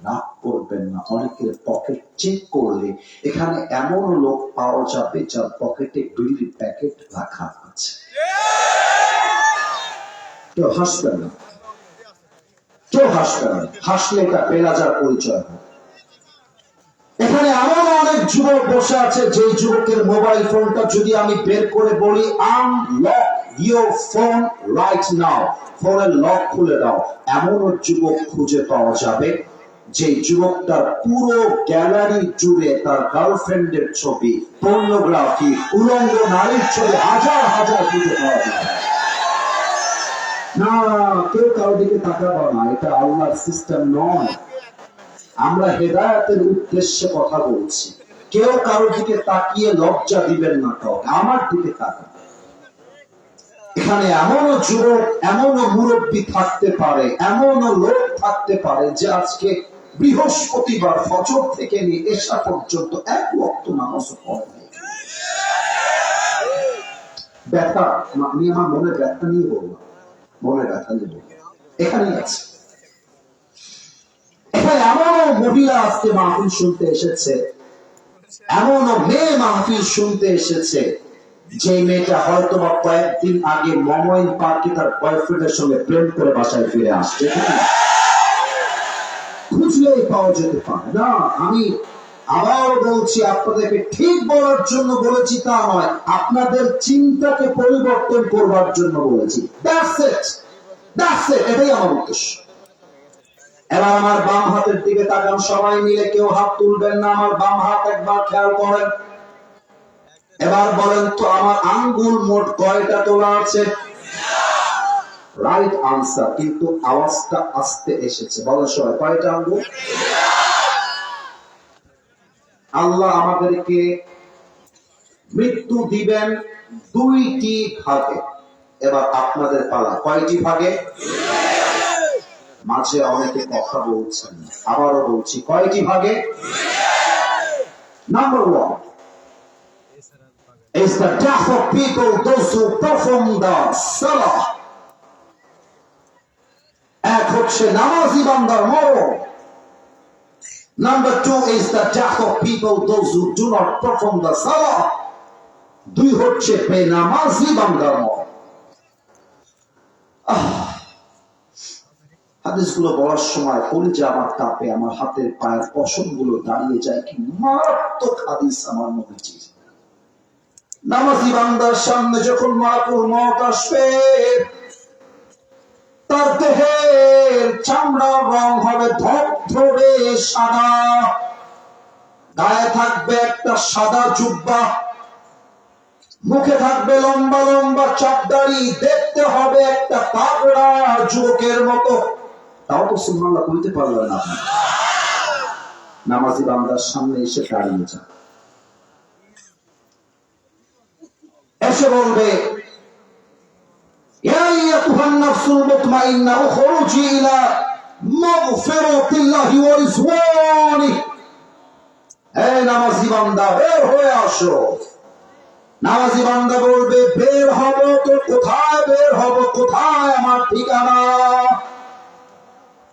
রাগ করবেন না, অনেকের পকেট চেক করলে এখানে এমন লোক পাওয়া যাবে যার পকেটে বিড়ির প্যাকেট রাখা আছে। কেউ হাসবেন না, কেউ হাসবেন না, হাসলে এটা বেলাজার পরিচয় হবে। এখানে এমন অনেক যুবক বসে আছে যে যুবকের মোবাইল ফোনটা যদি আমি বের করে বলি unlock your phone right now, ফোনের লক খুলে দাও, এমন যুবক খুঁজে পাওয়া যাবে যে যুবকটার পুরো গ্যালারি জুড়ে তার গার্লফ্রেন্ডের ছবি, পর্নোগ্রাফি, উলঙ্গ নারীর ছবি হাজার হাজার খুঁজে পাওয়া যাবে। না, কেউ কারো দিকে তাকাবো না, এটা আল্লাহর সিস্টেম নয়। আমরা হেদায়েতের উদ্দেশ্যে কথা বলছি। কেউ কারোর দিকে তাকিয়ে লজ্জা দিবেন না, কাউকে আমার দিকে তাকান। এখানে এমনও যুবক, এমনও মুরব্বী থাকতে পারে, এমনও লোক থাকতে পারে যে আজকে বৃহস্পতিবার ফজর থেকে নিয়ে এশা পর্যন্ত এক ওয়াক্ত নামাজ পড়ে নাই। ব্যথা, আমি আমার মনের ব্যথা নিয়ে বললাম, মনের ব্যথা নিয়ে বললাম, এখানেই আছে। এখানে এমনও মহিলা আজকে মাহফিল শুনতে এসেছে, এমনও মেয়ে মাহফিল শুনতে এসেছে যে মেয়েটা হয়তো বা কয়েকদিন আগে মমইন পার্কে তার বয়ফ্রেন্ডের সঙ্গে প্রেম করে বাসায় ফিরে আসছে। খুঁজলেই পাওয়া যেতে পারে না। আমি আবার বলছি, আপনাদেরকে ঠিক বলার জন্য বলেছি তা নয়, আপনাদের চিন্তাকে পরিবর্তন করবার জন্য বলেছি। দ্যাটস ইট, দ্যাটস ইট, এটাই আমার উদ্দেশ্য। এবার আমার বাম হাতের দিকে তাকান, সবাই মিলে, কেউ হাত তুলবেন না, আমার বাম হাত একবার খেয়াল করেন। এবার বলেন তো আমার আঙ্গুল মোট কয়টা তোলা আছে? রাইট আনসার, কিন্তু আওয়াজটা আস্তে এসেছে। বলেন সবাই, কয়টা আঙ্গুল? আল্লাহ আমাদেরকে মৃত্যু দিবেন দুইটি ভাগে। এবার আপনাদের পালা, কয়টি ভাগে? মাঝে অনেকে কথা বলছেন, আবারও বলছি, কয়টি ভাগে? Number 1 is the death of people, those who perform the salah. এক হচ্ছে নামাজি বান্দার মরণ। Number 2 is the death of people, those who do not perform the salah. দুই হচ্ছে বেনামাজি বান্দার মরণ। হাদিসগুলো বলার সময় কলিজা আমার কাঁপে, আমার হাতের পায়ের পশমগুলো দাঁড়িয়ে যায়। কি মারাত্মক হাদিস আমার নবীজির। নামাজি বান্দার সামনে যখন মালাকুল মউত আসবে, তার দেহের চামড়ার রং হবে ধবধবে সাদা, গায়ে থাকবে একটা সাদা জুব্বা, মুখে থাকবে লম্বা লম্বা চাপদাড়ি, দেখতে হবে একটা পাগড়া যুবকের মতো। তাও তো সুবহানাল্লাহ কইতে পারলেন না। নামাজি বান্দার সামনে এসে দাঁড়িয়ে যান, এসে বলবে, ইয়া আইয়ুহান নাফসুল মুতমাইন্না উখরুজি ইলা মাগফিরাতিল্লাহি ওয়া রিজওয়ানি। হে নামাজি বান্দা, বের হয়ে আসো। নামাজি বান্দা বলবে, বের হব তো কোথায়? বের হব কোথায়? আমার ঠিকানা।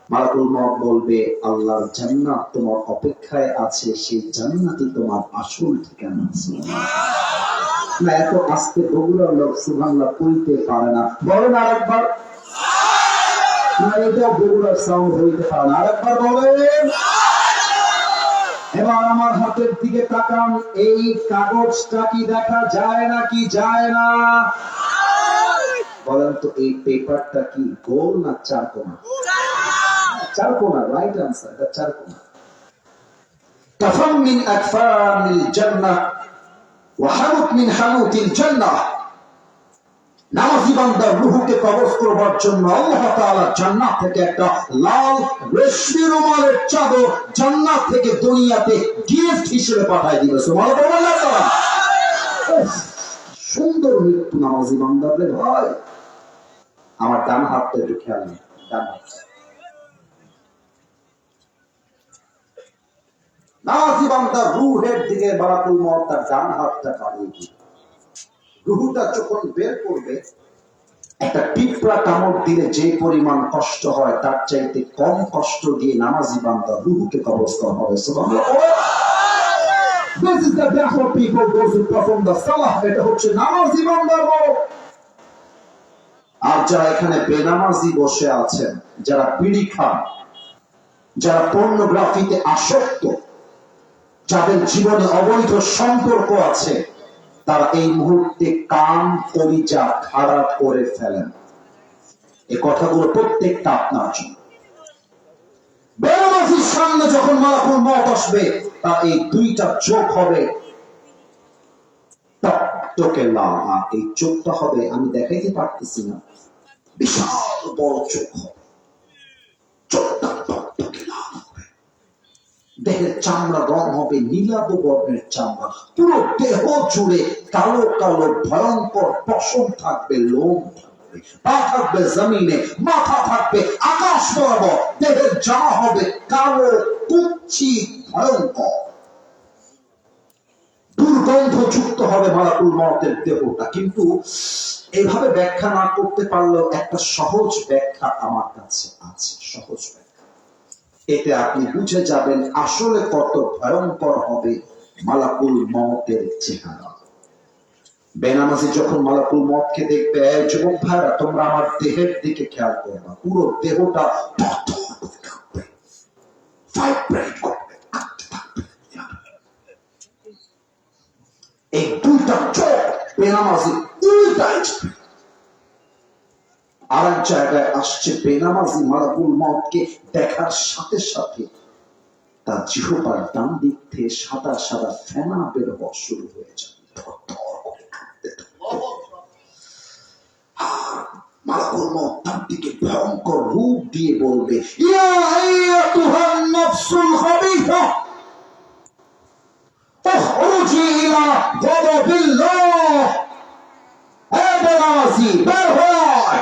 মালাকুল মউত বলবে, আল্লাহর জান্নাত তোমার অপেক্ষায় আছে, সেই জান্নাতই তোমার আসল ঠিকানা। না, এত আস্তে বগুড়ার লোক সুবহানাল্লাহ কইতে পারে না। বলেন আরেকবার। না, এটা বগুড়ার সাউন্ড হইতে পারে না। আরেকবার বলেন। এবার আমার হাতের দিকে তাকান, এই কাগজটা কি দেখা যায় নাকি যায় না? বলেন তো, এই পেপারটা কি গোল না চারকোনা? চারকোনা, রাইট আনসার, এটা চারকোনা। কাফাম মিন আকফামিল জান্নাহ ওয়া হানুত মিন হানুতিল জান্নাহ। নামাজি বান্দার রূহকে কবজ করবার জন্য আল্লাহ তাআলা জান্নাত থেকে একটা লাল রেশমি রুমালের চাদর জান্নাত থেকে দুনিয়াতে গিফট হিসেবে পাঠিয়ে দিবে। সুবহানাল্লাহ। সুন্দর মৃত্যু নামাজি বান্দাদের। ভাই আমার ডান হাতটা একটু খেয়াল নেই, ডান হাত। নামাজি বান্দার রূহের দিকে মালাকুল মউত তার ডান হাতটা বাড়িয়ে দিবে। রূহটা যখন বের করবে, একটা পিঁপড়া কামড় দিলে যে পরিমাণ কষ্ট হয় তার চাইতে কম কষ্ট দিয়ে নামাজি বান্দা রূহকে কবজ করা হবে। সুবহানাল্লাহ। This is the death of people, those who perform the salah. এটা হচ্ছে নামাজি বান্দার মরণ। আর যারা এখানে বেনামাজি বসে আছেন, যারা বিড়ি খান, যারা পর্নোগ্রাফিতে আসক্ত, যাদের জীবনে অবৈধ সম্পর্ক আছে, তারা এই মুহূর্তে কান কলিজা খারাপ করে ফেলেন। এই কথাগুলো প্রত্যেকটা আপনার জন্য। বেনামাজির সামনে যখন মালাকুল মওত আসবে, তার এই দুইটা চোখ হবে টকটকে লাল, আর এই চোখটা হবে, আমি দেখাইতে পারতেছি না, বিশাল বড় চোখ হবে, চোখটা টকটকে লাল হবে, দেহের চামড়া রং হবে নীলাভ বর্ণের চামড়া, পুরো দেহ জুড়ে কালো কালো ভয়ঙ্কর পশম থাকবে, লোম থাকবে, পা থাকবে জমিনে, মাথা থাকবে আকাশ বরাবর, দেহের জামা হবে কালো কুচ্ছি ভয়ঙ্কর, দুর্গন্ধযুক্ত হবে মালাকুল মওতের দেহটা। কিন্তু এভাবে ব্যাখ্যা না করতে পারলেও একটা সহজ ব্যাখ্যা আমার কাছে আছে, সহজ ব্যাখ্যা। এতে আপনি বুঝে যাবেন আসলে কত ভয়ঙ্কর হবে মালাকুল মওতের চেহারা। বেনামাজি যখন মালাকুল মওতকে দেখবে, যুবক ভাইরা তোমরা আমার দেহের দিকে খেয়াল করবা, পুরো দেহটা ভাইব্রেট করবে, এই দুইটা চোখ বেনামাজি উল্টায় যাবে। আর এক জায়গায় আসছে বেনামাজি মালাকুল মওতকে দেখার সাথে সাথে তার জিহ্বার ডান দিক থেকে সাদা সাদা ফেনা বের হওয়া শুরু হয়ে যাবে। মালাকুল মওত তার দিকে ভয়ঙ্কর রূপ দিয়ে বলবে, ইয়া আইয়াতুহান নাফসুল খাবিথা উখরুজি ইলা গাদাবিল্লাহ। হে বেনামাজি বের হয়,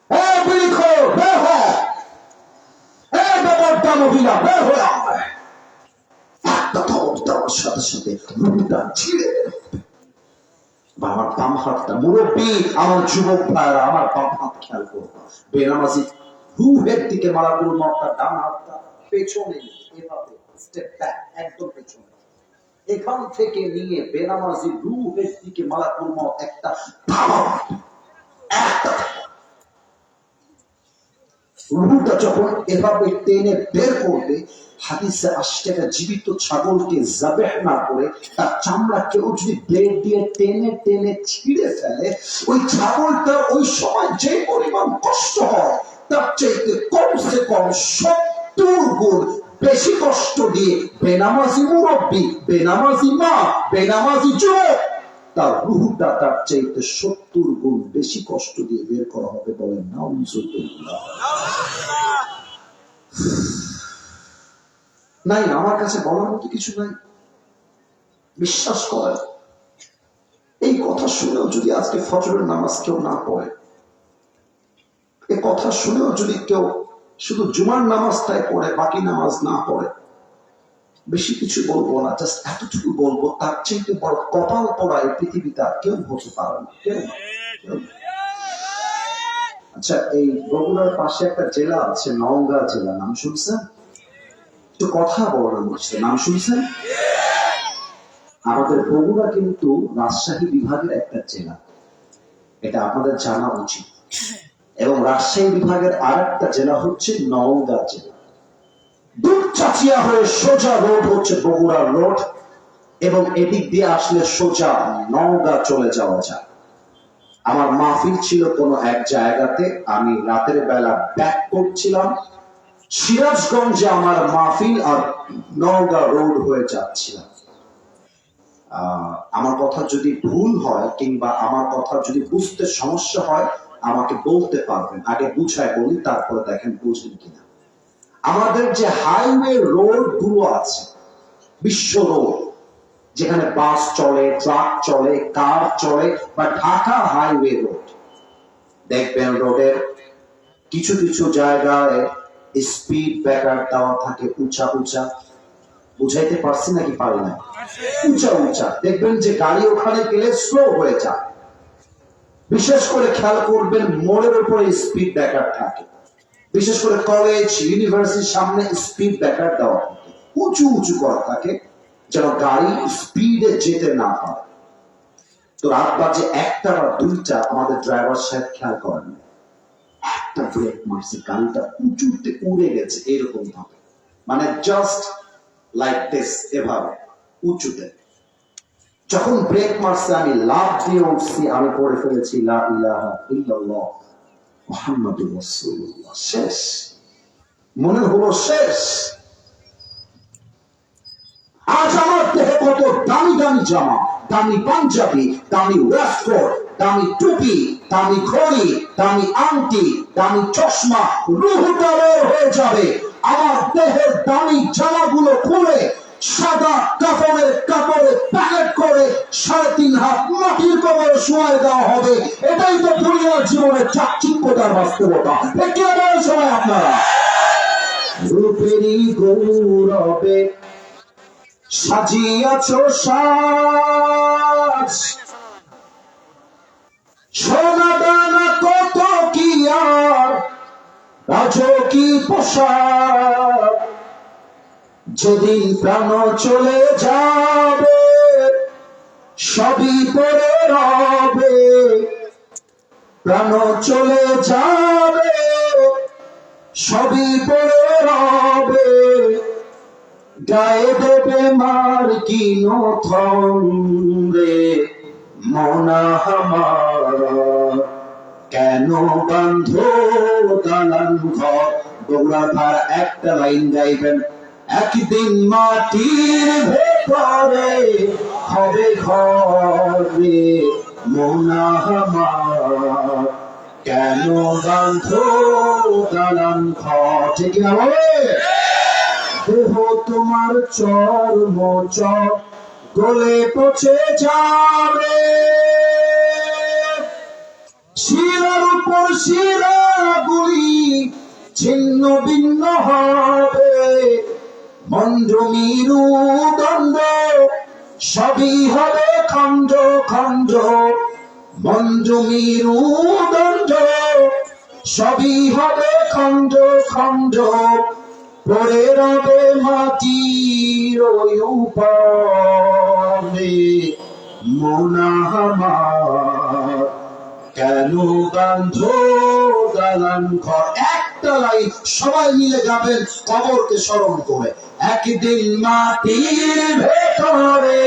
হে বিড়িখোর বের হয়, হে বেপরদা মহিলা বের হয়। একটা ধমক দেওয়ার সাথে সাথে রূপটা ছিঁড়ে বের হবে। আমার বাম হাতটা, মুরব্বী আমার যুবক ভাইরা আমার বাম হাত খেয়াল করবো, বেনামাজি রূহের দিকে মালাকুল মওতটা ডান হাতটা পেছনে এভাবে স্টেপ ব্যাক, একদম পেছনে, এখান থেকে নিয়ে বেনামাজি রূহের দিকে মালাকুল মওত একটা রূহটা যখন এভাবে টেনে বের করবে, হাদিসে আসছে একটা জীবিত ছাগলকে যাবেহ না করে তার চামড়া কেউ যদি ব্লেড দিয়ে টেনে টেনে ছিঁড়ে ফেলে, ওই ছাগলটা ওই সময় যে পরিমাণ কষ্ট হয় তার চাইতে কমসে কম 70 গুণ বেশি কষ্ট দিয়ে বেনামাজি মুরব্বী, বেনামাজি মা, বেনামাজি যুবক, তার রূহটা তার চাইতে 70 গুণ বেশি কষ্ট দিয়ে বের করা হবে। বলেন নাউজুবিল্লাহ। নাই, আমার কাছে বলার মতো কিছু নাই। বিশ্বাস করেন, এই কথা শুনেও যদি আজকে ফজরের নামাজ কেউ না পড়ে, এই কথা শুনেও যদি কেউ শুধু জুমার নামাজটাই পড়ে, বাকি নামাজ না পড়ে, বেশি কিছু বলবো না, জাস্ট এতটুকু বলবো, তার চাইতে বড় কপাল পড়া এই পৃথিবীতে আর কেউ হতে পারে না, কেউ না। আচ্ছা, এই বগুড়ার পাশে একটা জেলা আছে, নওগাঁ জেলা, নাম শুনছেন? একটু কথা বলেন আমার সাথে, নাম শুনছেন? আমাদের বগুড়া কিন্তু রাজশাহী বিভাগের একটা জেলা, এটা আপনাদের জানা উচিত। এবং রাজশাহী বিভাগের আর একটা জেলা হচ্ছে নওগাঁ জেলা। দুপচাচিয়া হয়ে সোজা রোড হচ্ছে বগুড়া রোড, এবং এদিক দিয়ে আসলে সোজা নওগাঁ চলে যাওয়া যায়। আমার মাহফিল ছিল কোন এক জায়গাতে, আমি রাতের বেলা ব্যাক করছিলাম, সিরাজগঞ্জে আমার মাহফিল, আর নওগাঁ রোড হয়ে যাচ্ছিলাম। আমার কথা যদি ভুল হয় কিংবা আমার কথা যদি বুঝতে সমস্যা হয় আমাকে বলতে পারবেন, আগে বুঝায় বলি, তারপরে দেখেন বুঝেন কিনা। আমাদের যে হাইওয়ে রোড গুলো আছে, বিশ্ব রোড, যেখানে বাস চলে, ট্রাক চলে, কার চলে, বা ঢাকা হাইওয়ে রোড, দেখবেন রোডের কিছু কিছু জায়গায় স্পিড ব্রেকার দেওয়া থাকে উঁচা উঁচা। বুঝাইতে পারছি নাকি পারি না? উঁচা উঁচা, দেখবেন যে গাড়ি ওখানে গেলে স্লো হয়ে যায়। বিশেষ করে খেয়াল করবেন মোড়ের উপরে স্পিড ব্রেকার থাকে, বিশেষ করে কলেজ ইউনিভার্সিটির সামনে স্পিড ব্রেকার দেওয়া থাকে, উঁচু উঁচু করা থাকে যেন গাড়ি স্পিডে যেতে না পারে। তো রাত বাজে 1টা বা 2টা, আমাদের ড্রাইভার সাহেব খেয়াল করেন, একটা ব্রেক মারছে, গাড়িটা উঁচুতে উড়ে গেছে এরকম ভাবে, মানে জাস্ট লাইক দিস, এভাবে উঁচুতে। যখন ব্রেক মারছে আমি লাফ দিয়ে উঠছি, আমি পড়ে ফেলেছি লা ইলাহা ইল্লাল্লাহ মুহাম্মাদুর রাসূলুল্লাহ। শেষ, মনে হলো শেষ। আজ আমার দেহে কত দামি দামি জামা, দামি পাঞ্জাবি, দামি ওয়েস্টকোট, দামি টুপি, দামি ঘড়ি, দামি আংটি, দামি চশমা, রুহটা বের হয়ে যাবে। আমার দেহের দামি জামাগুলো খুলে সাদা কাপড়ের কাপড়ে প্যাকেট করে 3.5 হাত মাটির কবরে শোয়ায় দেওয়া হবে। এটাই তো দুনিয়ার জীবনের চাকচিক্যতার বাস্তবতা। কে বলে সবাই আপনারা? রূপেরই গৌরবে সাজিয়াছ সাজ, সোনা দানা কত কি আর রাজকী পোশাক, যেদিন প্রাণ চলে যাবে সবই পরে রবে, প্রাণ চলে যাবে সবই পরে রবে, গায়ে দেবে মার কি নথন রে মনা আমার, কেন বান্ধ দালান ঘর। বগুড়া ভার একটা লাইন গাইবেন, একদিন মাটির ভেতরে হবে ঘর রে মনা আমার, কেন বান্ধ দালান ঘর। ঠিক না বলে? দেহ তোমার চর্ম চর গলে পচে যাবে, শিরার উপর শিরাগুলি ছিন্ন ভিন্ন হবে, মঞ্জমিরু দণ্ড সবই হবে খণ্ড খণ্ড, মঞ্জমিরু দণ্ড সবই হবে খণ্ড খণ্ড, পরে রবে মাটির উপরে মনা আমার, কেন বান্ধ দালান ঘর। একটা লাইন সবাই মিলে গাবেন কবরকে স্মরণ করে, একদিন মাটির ভেতরে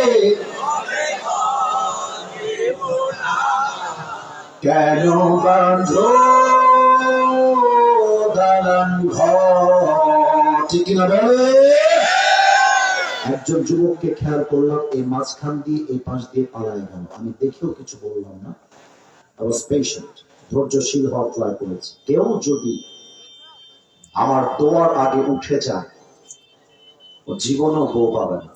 কেন বান্ধ দালান ঘর। ঠিক কিনা বলে? একজন যুবককে খেয়াল করলাম, এই মাঝখান দিয়ে এই পাশ দিয়ে পালায় গেল, আমি দেখেও কিছু বললাম না। I was patient, ধৈর্যশীল হওয়ার ট্রাই করেছি। কেউ যদি আমার দোয়ার আগে উঠে যায়, ও জীবনও বউ পাবে না।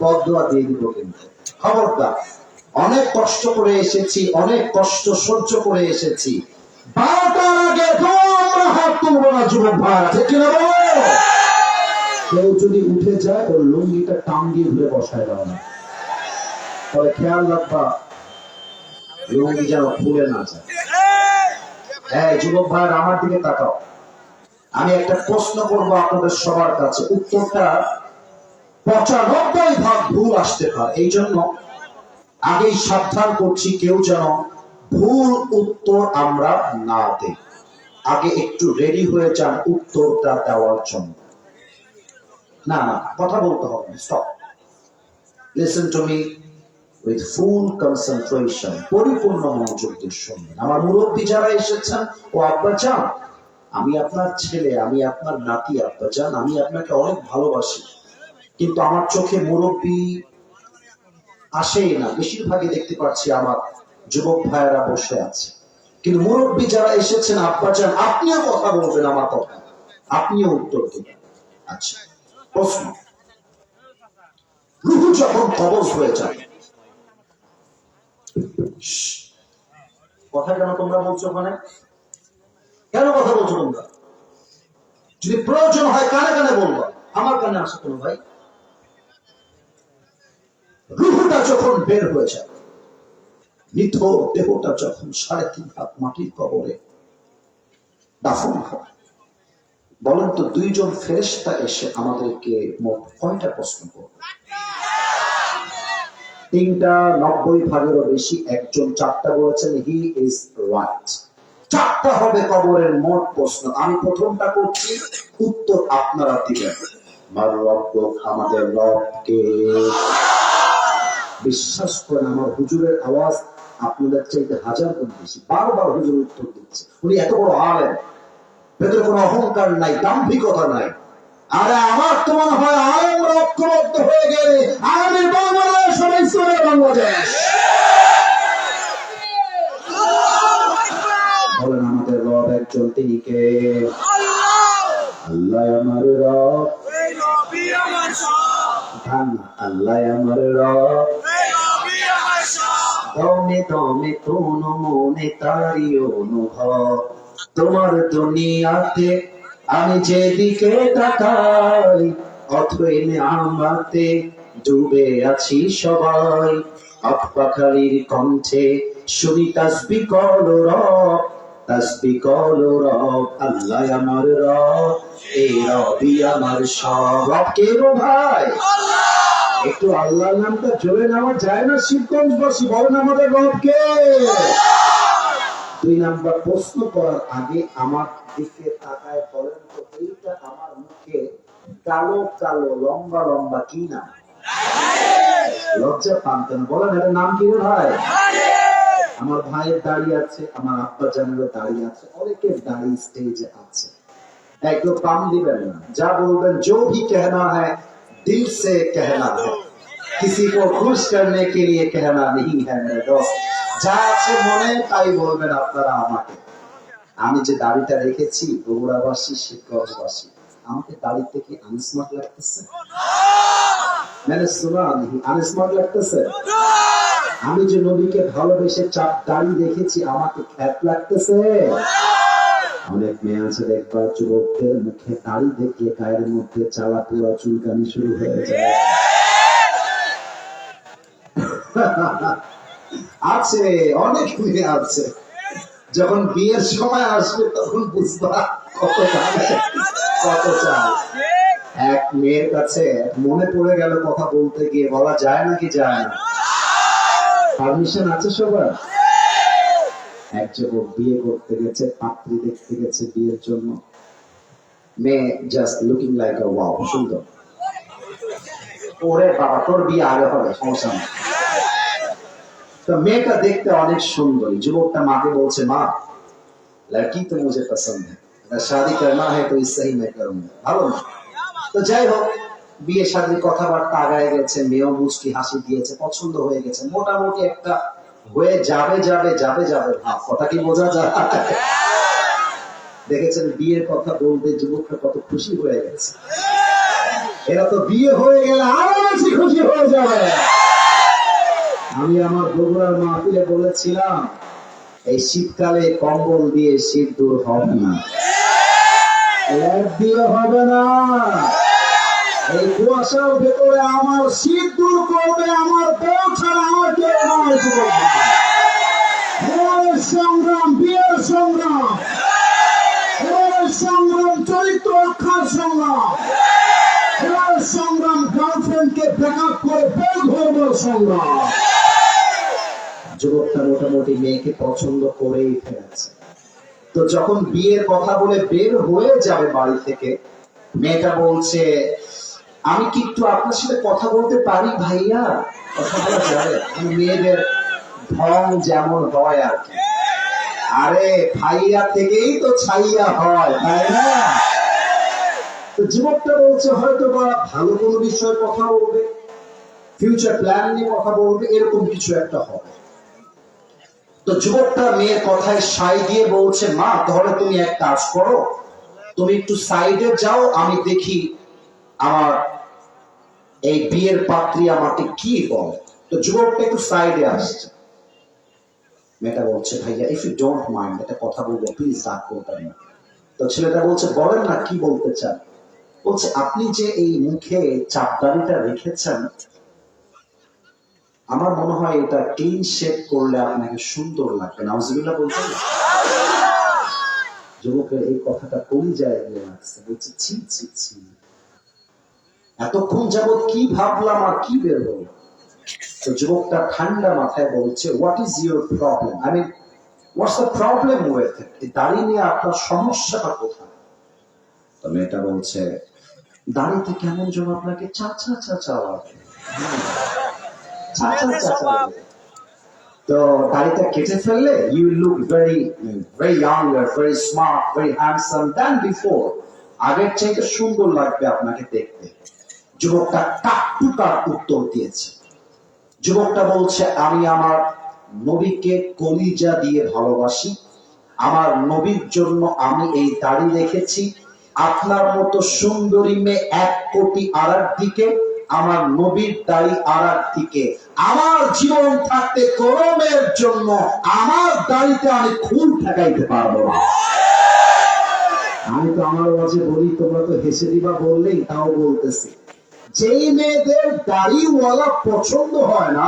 বদদোয়া দিয়ে দিব কিন্তু, খবরদার। অনেক কষ্ট করে এসেছি, অনেক কষ্ট সহ্য করে এসেছি। 12টার আগে তোমরা হাত তুলবো না যুবক ভাই, ঠিক কিনা বলো? কেউ যদি উঠে যায় ওর লুঙ্গিটা টান দিয়ে ধরে বসায় দাও না, তবে খেয়াল রাখবা লুঙ্গি যেন খুলে না যায়। হ্যাঁ যুবক ভাইয়ের আমার দিকে তাকাও, আমি একটা প্রশ্ন করবো আপনাদের সবার কাছে, উত্তরটা 95% ভুল আসতে পারে, এই জন্য আগেই সাবধান করছি কেউ যেন ভুল উত্তর আমরা না দেই। আগে একটু রেডি হয়ে যান উত্তরটা দেওয়ার জন্য। না না, কথা বলতে হবে, stop, listen to me with full concentration, পরিপূর্ণ মনোযোগ দিয়ে শুনবেন। আমার মুরব্বী যারা এসেছেন, ও আব্বা যান, আমি আপনার ছেলে, আমি আপনার নাতি আব্বা যান, আমি আপনাকে অনেক ভালোবাসি, কিন্তু আমার চোখে মুরব্বী আসেই না। বেশিরভাগই দেখতে পাচ্ছি আমার যুবক ভাইয়েরা বসে আছে, কিন্তু মুরব্বী যারা এসেছেন আব্বা যান, আপনিও কথা বলবেন আমার কথা, আপনিও উত্তর দেবেন। আচ্ছা, প্রশ্ন, রুহু যখন কবজ হয়ে যায়, কথা কেন তোমরা বলছো? মানে কেন কথা বলছো তোমরা? যদি প্রয়োজন হয় কানে কানে বলবা, আমার কানে আসে কোনো ভাই? রুহটা যখন বের হয়ে যাবে, নিথর দেহটা যখন 3.5 হাত মাটির কবরে দাফন হবে, বলেন তো 2 জন ফেরেশতা এসে আমাদেরকে মোট কয়টা প্রশ্ন করবে? 3টা, 90 ভাগেরও বেশি। একজন 4টা বলেছেন, হি ইজ রাইট। 4টা হবে কবরের মোট প্রশ্ন। আমি প্রথমটা করছি, উত্তর আপনারা দিবেন। মার রব্বুক, আমাদের রবকে। বিশ্বাস করেন, আমার হুজুরের আওয়াজ আপনাদের চাইতে 1000 গুণ বেশি। বারবার হুজুর উত্তর দিচ্ছে। উনি এত বড় আলেম, ভেতরে কোনো অহংকার নাই, দাম্ভিকতা নাই। আরে আমার তো মনে হয় আলেম ঐক্যবদ্ধ হয়ে গেলে আমাদের বাংলাদেশ হবে ইসলামের বাংলাদেশ। বলেন আমাদের রব একজন, তিনি কে? আল্লাহ আমার রব, আল্লাহ আমার রব। দমে দমে কোন মনে তারি অনুভব, তোমার দুনিয়াতে আমি যেদিকে তাকাই, অথই আমাতে ডুবে আছি সবাই। আপাখালির কণ্ঠে শুনি তাসবিহ করো রব, তাসবিহ করো রব। আল্লাহ আমার রব, এই রবই আমার সব। রব কে গো ভাই? একটু আল্লাহর নামটা জোরে নেওয়া যায় না? শিবগঞ্জবাসী বলেন আমাদের রবকে। 2 নাম্বার প্রশ্ন করার আগে আমার দিকে তাকায় বলেন তো, এইটা আমার মুখে কালো কালো লম্বা লম্বা কি নাম? লজ্জা পান কেন? বলেন এটার নাম কি রে ভাই? আমার ভাইয়ের দাড়ি আছে, আমার আব্বা জানেরও দাড়ি আছে, অনেকের দাড়ি স্টেজে আছে। একটু পাম দিবেন না, যা বলবেন जो भी कहना है दिल से कहना है, किसी को खुश करने के लिए कहना नहीं है मेरे दोस्त। যা আছে মনে তাই বলবেন আপনারা আমাকে। আমি যে দাড়িটা রেখেছি, বগুড়াবাসী, শিবগঞ্জবাসী, আমাকে দাড়িতে কি আনস্মার্ট লাগতেছে? মানে শোনা নেই, আনস্মার্ট লাগতেছে? আমি যে নবীকে ভালোবেসে চাপ দাড়ি রেখেছি, আমাকে খ্যাত লাগতেছে? অনেক মেয়ে আছে দেখবা, যুবকদের মুখে দাড়ি দেখলে গায়ের মধ্যে চালা পোড়া চুলকানি শুরু হয়ে যায়। আছে, অনেক মেয়ে আছে। যখন বিয়ের সময় আসবে তখন বুঝবা কত দামে কত চায়। এক মেয়ের কাছে মনে পড়ে গেল কথা বলতে গিয়ে, বলা যায় নাকি যায় না? পারমিশন আছে সবার? এক যুবক বিয়ে করতে গেছে, পাত্রী দেখতে গেছে বিয়ের জন্য। মেয়ে জাস্ট লুকিং লাইক আ ওয়াও, সুন্দর। ওরে বাবা, তোর বিয়ে আগে হবে, সমস্যা নেই। তো মেয়েটা দেখতে অনেক সুন্দরী। যুবকটা মাকে বলছে, মা লড়কি তো মুঝে পছন্দ है, अगर शादी करना है तो इससे ही मैं करूंगा। ভালো না? তো যাই হোক, বিয়ে শাদীর কথাবার্তা আগায় গেছে, মেয়েও মুচকি হাসি দিয়েছে, পছন্দ হয়ে গেছে। মোটামুটি একটা হয়ে যাবে যাবে যাবে যাবে ভাব। কথা কি বোঝা যায়? দেখেছেন বিয়ের কথা বলতে যুবকরা কত খুশি হয়ে গেছে। এরা তো বিয়ে হয়ে গেলে আরো বেশি খুশি হয়ে যাবে। আমি আমার বগুড়ার মাহফিলে বলেছিলাম, এই শীতকালে কম্বল দিয়ে শীত দূর হবে না, ল্যাপ দিয়ে হবে না। এই কুয়াশার ভেতরে আমার শীত দূর করবে আমার বউ ছাড়া আমার কেউ নয়। সংগ্রাম, বিয়ের সংগ্রাম, সংগ্রাম, চরিত্র রক্ষার সংগ্রাম, সংগ্রাম, গার্লফ্রেন্ডকে ব্রেকআপ করে বউ ধরবার সংগ্রাম। যুবকটা মোটামুটি মেয়েকে পছন্দ করেই ফেলেছে। তো যখন বিয়ের কথা বলে বের হয়ে যাবে বাড়ি থেকে, মেয়েটা বলছে, আমি কি একটু আপনার সাথে কথা বলতে পারি ভাইয়া? কথা বলা যাবে? মেয়েদের ঢং যেমন হয় আর কি। আরে ভাইয়া থেকেই তো ছাইয়া হয়, তাই না? তো যুবকটা বলছে, হয়তো বা ভালো কোনো বিষয়ে কথা বলবে, ফিউচার প্ল্যান নিয়ে কথা বলবে, এরকম কিছু একটা হবে। তো যুবকটা মেয়ের কথায় সাই দিয়ে বলছে, মা তাহলে তুমি এক কাজ করো, তুমি একটু সাইডে যাও, আমি দেখি আমার এই বিয়ের পাত্রী আমাকে কি বলে। তো যুবকটা একটু সাইডে আসছে। মেয়েটা বলছে, ভাইয়া ইফ ইউ ডোন্ট মাইন্ড, একটা কথা বলবো, প্লিজ রাগ করবেন না। তো ছেলেটা বলছে, বলেন না, কি বলতে চান? বলছে, আপনি যে এই মুখে চাপদারিটা রেখেছেন, আমার মনে হয় এটা ক্লিন শেভ করলে আপনাকে সুন্দর লাগবে। নাউজুবিল্লাহ বলতে যুবকের এই কথাটা কলিজায় গিয়ে লাগছে, বলছে ছি ছি ছি, এতক্ষণ যাবৎ কি ভাবলাম আর কি বের হলো। তো যুবকটা ঠান্ডা মাথায় বলছে, what is your problem, I mean what's the problem with it, এই দাড়ি নিয়ে আপনার সমস্যাটা কোথায়? তো মেয়েটা বলছে, দাড়িতে কেমন যেন আপনাকে চা চা চা চা লাগে, চা চা চা চা লাগে। তো দাড়িটা কেটে ফেললে you look very very young, very smart, very handsome than before, আগের চাইতে সুন্দর লাগবে আপনাকে দেখতে। যুবকটা কাট্টু কাট উত্তর দিয়েছে। যুবকটা বলছে, আমি আমার নবীকে কলিজা দিয়ে ভালোবাসি, আমার নবীর জন্য আমি এই দাড়ি রেখেছি। আপনার মতো সুন্দরী মেয়ে 1 কোটি আর দিকে, আমার নবীর দাড়ি আর দিকে। আমার জীবন থাকতে করমের জন্য আমার দাড়িতে আমি খুন ঠেকাইতে পারবো না। আমি তো আমার মাঝে বলি, তোমরা তো হেসে দিবা বললেই তাও বলতেছি, যেই মেয়েদের দাড়িওয়ালা পছন্দ হয় না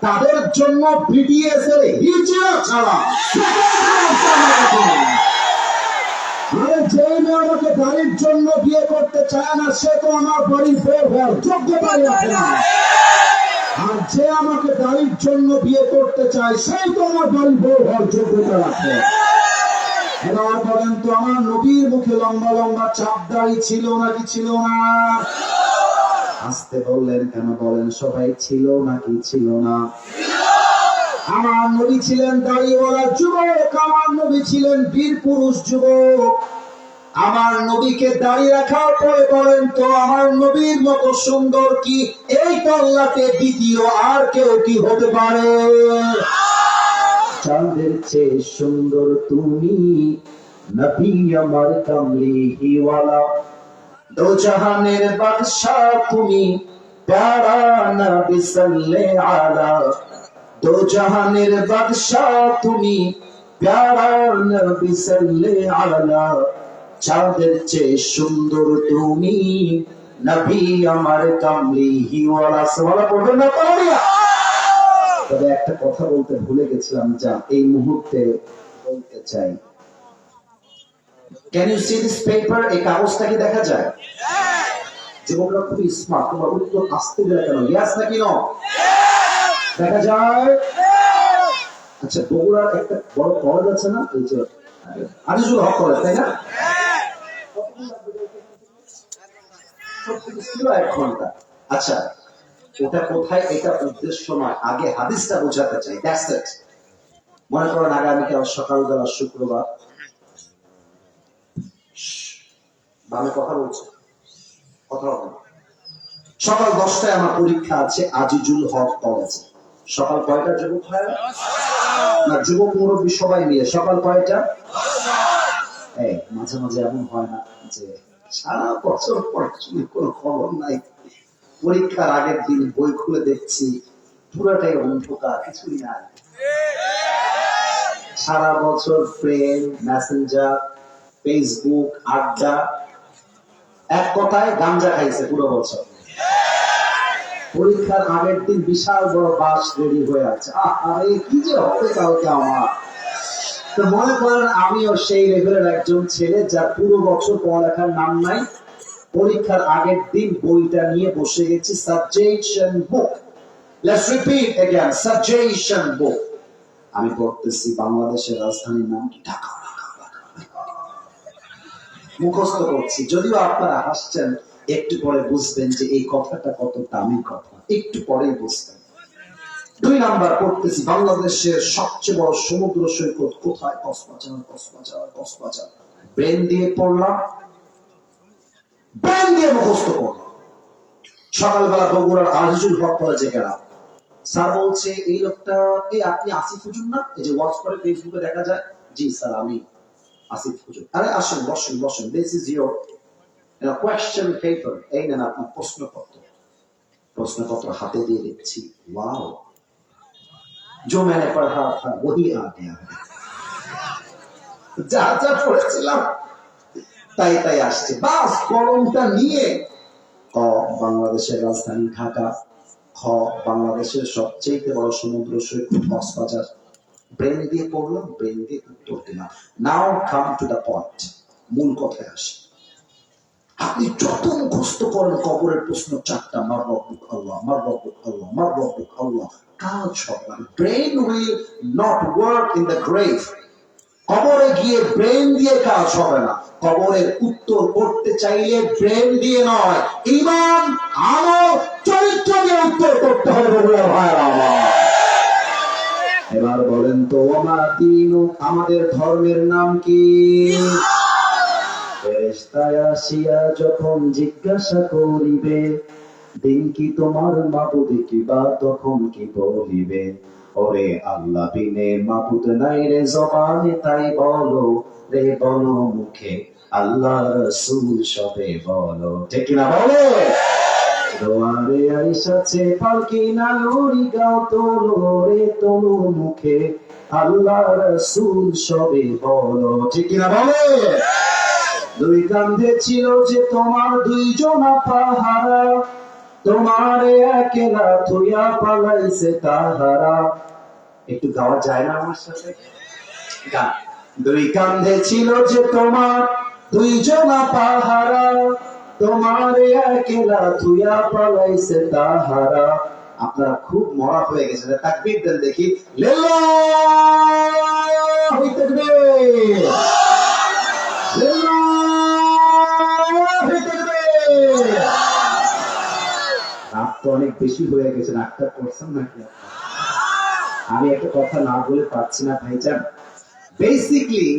তাদের জন্য বিডিএস এর হিজড়া ছাড়া যে মেয়ে আমাকে দাড়ির জন্য বিয়ে করতে চায় না সে তো আমার বাড়ির বউ হওয়ার যোগ্যতাই রাখে না, আর যে আমাকে দাড়ির জন্য বিয়ে করতে চায় সেই তো আমার বাড়ির বউ হওয়ার যোগ্যতা রাখে। এবার বলেন তো, আমার নবীর মুখে লম্বা লম্বা চাপ দাড়ি ছিল নাকি ছিল না? আসতে বললেন কেন? বলেন সবাই ছিল নাকি ছিল না? আমার নবী ছিলেন দাড়িওয়ালা যুবক, আমার নবী ছিলেন বীর পুরুষ যুবক। আমার নবীকে দাড়ি রাখার পরে বলেন তো, আমার নবীর মতো সুন্দর কি এই তল্লাতে দ্বিতীয় আর কেউ কি হতে পারে? চাঁদের চেয়ে সুন্দর তুমি, নবী আমার কামলিওয়ালা, দো জাহানের বাদশাহ তুমি, প্যারা নবী সাল্লে আলা, দো জাহানের বাদশাহ তুমি, প্যারা নবী সাল্লে আলা, চাঁদের চেয়ে সুন্দর তুমি, নবী আমার কামলিওয়ালা। সুবহানাল্লাহ পড়বেন না পারিয়া? তবে একটা কথা বলতে ভুলে গেছিলাম, যা এই মুহূর্তে বলতে চাই। Can you see this paper? এই কাগজটা কি দেখা যায়? যুবকরা খুবই স্মার্ট, তোমরা উত্তর আসতে গেলে কেন ইয়াস নাকি নো? দেখা যায়। আচ্ছা, বগুড়ার একটা বড় কলেজ আছে না, এই যে আজিজুল হক কলেজ, তাই না? 1 ঘন্টা। আচ্ছা, ওটা কোথায় এটা উদ্দেশ্য নয়, আগে হাদিসটা বোঝাতে চাই। That's it. মনে করেন আগামীকাল সকালবেলা শুক্রবার, আমি কথা বলছি, কথা হবে সকাল 10টায় আমার পরীক্ষা আছে আজিজুল হক কলেজে। সকাল কয়টা যুবক হয় না, যুবক মুরব্বী সবাই মিলে সকাল কয়টা? মাঝে মাঝে এমন হয় না যে সারা বছর পড়াশোনার কোনো খবর নাই, পরীক্ষার আগের দিন বই খুলে দেখছি পুরোটাই অন্ধকার, কিছুই নাই। সারা বছর প্রেম, মেসেঞ্জার, ফেসবুক, আড্ডা, এক কথায় গাঞ্জা খাইছে পুরো বছর। পরীক্ষার আগের দিন বিশাল বড় বাস রেডি হয়ে আছে, আরে কি যে হবে কালকে আমার। তো মনে করেন আমিও সেই লেভেলের একজন ছেলে যার পুরো বছর পড়ালেখার নাম নাই, পরীক্ষার আগের দিন বইটা নিয়ে বসে গেছি, subjection book. Let's repeat again, subjection বুক। আমি পড়তেছি বাংলাদেশের রাজধানীর নাম কি? ঢাকা। মুখস্থ করছি, যদিও আপনারা হাসছেন, একটু পরে বুঝবেন যে এই কথাটা কত দামি কথা, একটু পরেই বুঝবেন। 2 নাম্বার পড়তেছি, বাংলাদেশের সবচেয়ে বড় সমুদ্র সৈকত কোথায়? কক্সবাজার, কক্সবাজার, কক্সবাজার। ব্রেন দিয়ে পড়লাম, ব্রেন দিয়ে মুখস্থ করলাম। সকালবেলা বগুড়ার আজিজুল হক কলেজে গেলাম। স্যার বলছে, এই লোকটা কি আপনি আসিফ হুজুর না? এই যে ওয়াচ করে ফেসবুকে দেখা যায়। জি স্যার, আমি আসিফ হুজুর। আরে আসেন, বসেন বসেন, this is your question paper, এই নেন আপনার প্রশ্নপত্র। প্রশ্নপত্র হাতে দিয়ে দেখছি, ওয়াও, जो मैंने पढ़ा था वही आ गया है। যা যা পড়েছিলাম তাই তাই আসছে। বাস কলমটা নিয়ে, বাংলাদেশের রাজধানী ঢাকা, খ, বাংলাদেশের সবচেয়ে বড় সমুদ্র সৈকত কক্সবাজার। ব্রেন দিয়ে পড়লাম, ব্রেন দিয়ে উত্তর দিলাম। নাও কাম টু দ্য পয়েন্ট, মূল কথায় আসি। আপনি যত মুখস্থ করেন কবরের প্রশ্ন চারটা, মার রব্বুক আল্লাহ, মার রব্বুক আল্লাহ, মার রব্বুক আল্লাহ, কাজ হবে না। Brain will not work in the grave. কবরে গিয়ে ব্রেন দিয়ে কাজ হবে না। কবরের উত্তর করতে চাইলে ব্রেন দিয়ে নয়, ঈমান, আমল, চরিত্র দিয়ে উত্তর করতে হবে। এবার বলেন তো, ওমা দীনু, আমাদের ধর্মের নাম কি? ফেরেশতায় আসিয়া যখন জিজ্ঞাসা করিবে, দিন কি তোমার মাবুদ কি, বা তখন কি বলিবে, ওরে আল্লাহ বিনে মাবুদ নাই রে জবানে, তাই বলো রে বলো মুখে, আল্লাহ রাসূল সবে বলো। ঠিক না বলে? দোয়ারে আইসাছে পালকি না লরি, গাও তোলো রে তোলো মুখে, আল্লাহ রাসূল সবে বলো। ঠিক না বলে? দুই কান্ধে ছিল যে তোমার দুইজনা পাহারা, তোমারে একেলা থুইয়া পালাইছে তাহারা। একটু গাওয়া যায় না আমার সাথে? গান। দুই কান্ধে ছিল যে তোমার দুইজনা পাহারা, তোমারে একেলা থুইয়া পালাইছে তাহারা। আপনারা খুব মরা হয়ে গেছেন, তাকবীর দেন দেখি। লিল্লাহু তাকবীর, লিল্লাহু তাকবীর। রাত তো অনেক বেশি হয়ে গেছে, রাতটা করছেন নাকি? আমি একটা কথা না বলে পাচ্ছি না ভাইজান। বেসিকলি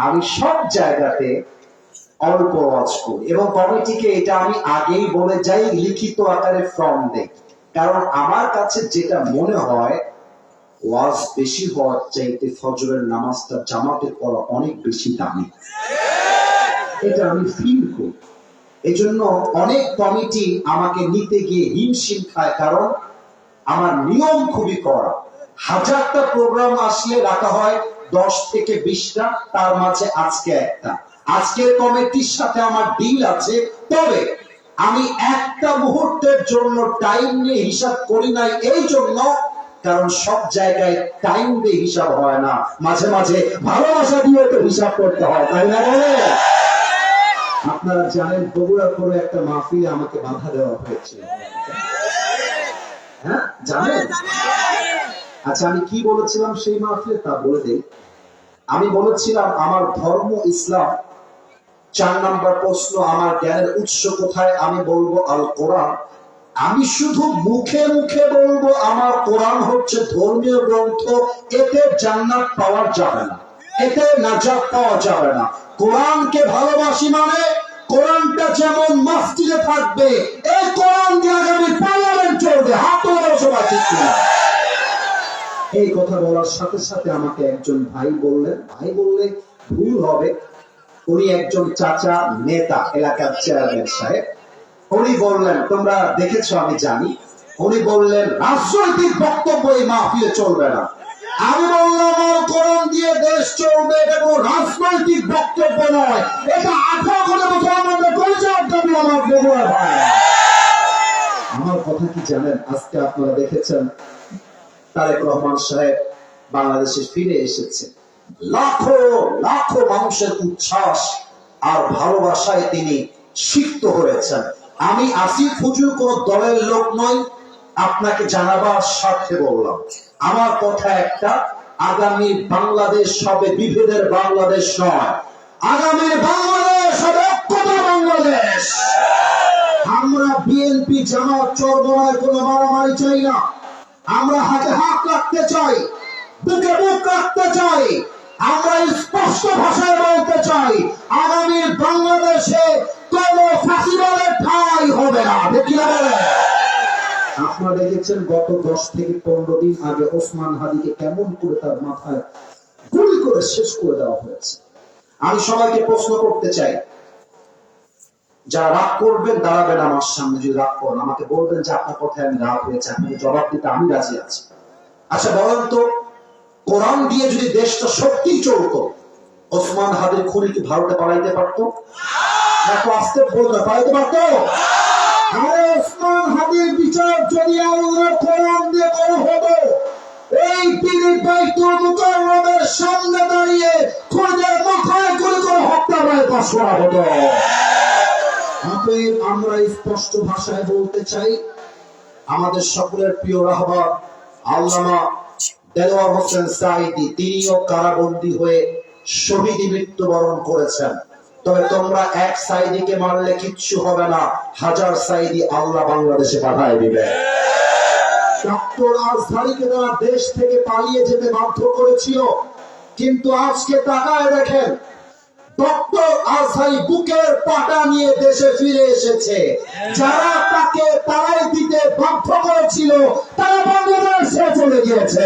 আমি সব জায়গাতে অল্প ওয়াজ করি এবং কমিটিকে এটা আমি আগেই বলে যাই, লিখিত আকারে ফর্ম দেই। কারণ আমার কাছে যেটা মনে হয়, ওয়াজ বেশি হওয়ার চাইতে ফজরের নামাজটা জামাতে পড়া অনেক বেশি দামি। এটা আমি ফিল করি। এই জন্য অনেক কমিটি আমাকে নিতে গিয়ে হিমশিম খায়, কারণ আমার নিয়ম খুবই কড়া। 1000টা প্রোগ্রাম আসলে রাখা হয় 10 থেকে 20টা, তার মাঝে আজকে একটা। আজকের কমিটির সাথে আমার ডিল আছে, তবে আমি একটা মুহূর্তের জন্য টাইম নিয়ে হিসাব করি নাই। এই জন্য, কারণ সব জায়গায় টাইম দিয়ে হিসাব হয় না, মাঝে মাঝে ভালোবাসা দিয়ে তো হিসাব করতে হয়, তাই না? আপনারা জানেন, বগুড়া করে একটা মাহফিলে আমাকে বাধা দেওয়া হয়েছিল। হ্যাঁ, জানেন? আচ্ছা, আমি কি বলেছিলাম সেই মাহফিলে তা বলে দেই। আমি বলেছিলাম আমার ধর্ম ইসলাম। 4 নাম্বার প্রশ্ন, আমার জ্ঞানের উৎস কোথায়? আমি বলবো আল কোরআন। আমি শুধু মুখে মুখে বলবো আমার কোরআন হচ্ছে ধর্মীয় গ্রন্থ, এতে জান্নাত পাওয়া যাবে না, এতে নাজাত পাওয়া যাবে না। কোরআনকে ভালোবাসি মানে কোরআনটা যেমন মসজিদে থাকবে, এই কোরআন দিয়ে আগামী পার্লামেন্ট চলবে। হাত তোলা সবাই, ঠিক না? এই কথা বলার সাথে সাথে আমাকে একজন ভাই বললেন, ভাই বললে ভুল হবে, উনি একজন চাচা নেতা, এলাকার চেয়ারম্যান সাহেব। উনি বললেন, তোমরা দেখেছো আমি জানি, উনি বললেন রাজনৈতিক বক্তব্য এই মাহফিলে চলবে না। আমি বললাম কোরআন দিয়ে দেশ চলবে, এটা কোনো রাজনৈতিক বক্তব্য নয়, এটা 18 মুসলমানদের পরিচয়ের দাবি। আমার বগুড়া ভাই, আমার কথা কি জানেন? আজকে আপনারা দেখেছেন তারেক রহমান সাহেব বাংলাদেশে ফিরে এসেছে। লাখো লাখো মানুষের উচ্ছ্বাস আর ভালোবাসায় তিনি সিক্ত হয়েছেন। আমি আসিফ হুজুর কোন দলের লোক নই, আপনাকে জানাবার স্বার্থে বললাম। আমার কথা একটা, আগামী বাংলাদেশ হবে বিভেদের বাংলাদেশ নয়, আগামী বাংলাদেশ হবে ঐক্যবদ্ধ বাংলাদেশ। আমরা বিএনপি জামাত চরমনায় কোনো মারামারি চাই না। আমরা হাতে হাত রাখতে চাই, বুকে বুক রাখতে চাই। আমরা স্পষ্ট ভাষায় বলতে চাই, আগামী বাংলাদেশে কোন ফাঁসিবাদের ঠাঁই হবে না। দেখি না বলে? আপনারা দেখেছেন গত 10 থেকে 15 দিন আগে ওসমান হাদিকে কেমন করে তার মাথায় গুলি করে শেষ করে দেওয়া হয়েছে। আমি সবাইকে প্রশ্ন করতে চাই, যারা রাগ করবেন দাঁড়াবেন আমার সামনে, যদি রাগ করেন আমাকে বলবেন যে আপনার কথায় আমি রাগ হয়েছে, আপনাকে জবাব দিতে আমি রাজি আছি। আচ্ছা বলেন তো, কোরআন দিয়ে যদি দেশটা সত্যি চলতো, ওসমান হাদির খুনি কি ভারতে পালাইতে পারতো? এত আস্তে বলতে পালাইতে পারতো? আরে ওসমান হাদির বিচার যদি আল্লাহ কোরআন দিয়ে করা হতো, এই পীরের বাইতুল মুকাররমের সামনে দাঁড়িয়ে খুদের মাথায় গুলি করে হত্যা পাশ করা হতো। আমরা স্পষ্ট ভাষায় বলতে চাই, আমাদের সকলের প্রিয় রাহবার আল্লামা দেলোয়ার হোসেন সাঈদী তিনিও কারাবন্দী হয়ে শহীদী মৃত্যুবরণ করেছেন। তবে তোমরা এক সাঈদীকে মারলে কিচ্ছু হবে না, হাজার সাঈদী আল্লাহ বাংলাদেশে পাঠায় দিবে। ডক্টর আজহারীকে তারা দেশ থেকে পালিয়ে যেতে বাধ্য করেছিল, কিন্তু আজকে তাকায় দেখেন ডক্টর আজহারী বুকের পাটা নিয়ে দেশে ফিরে এসেছে। যারা তাকে তাড়াই দিতে বাধ্য করেছিল তারা বাংলাদেশে চলে গিয়েছে।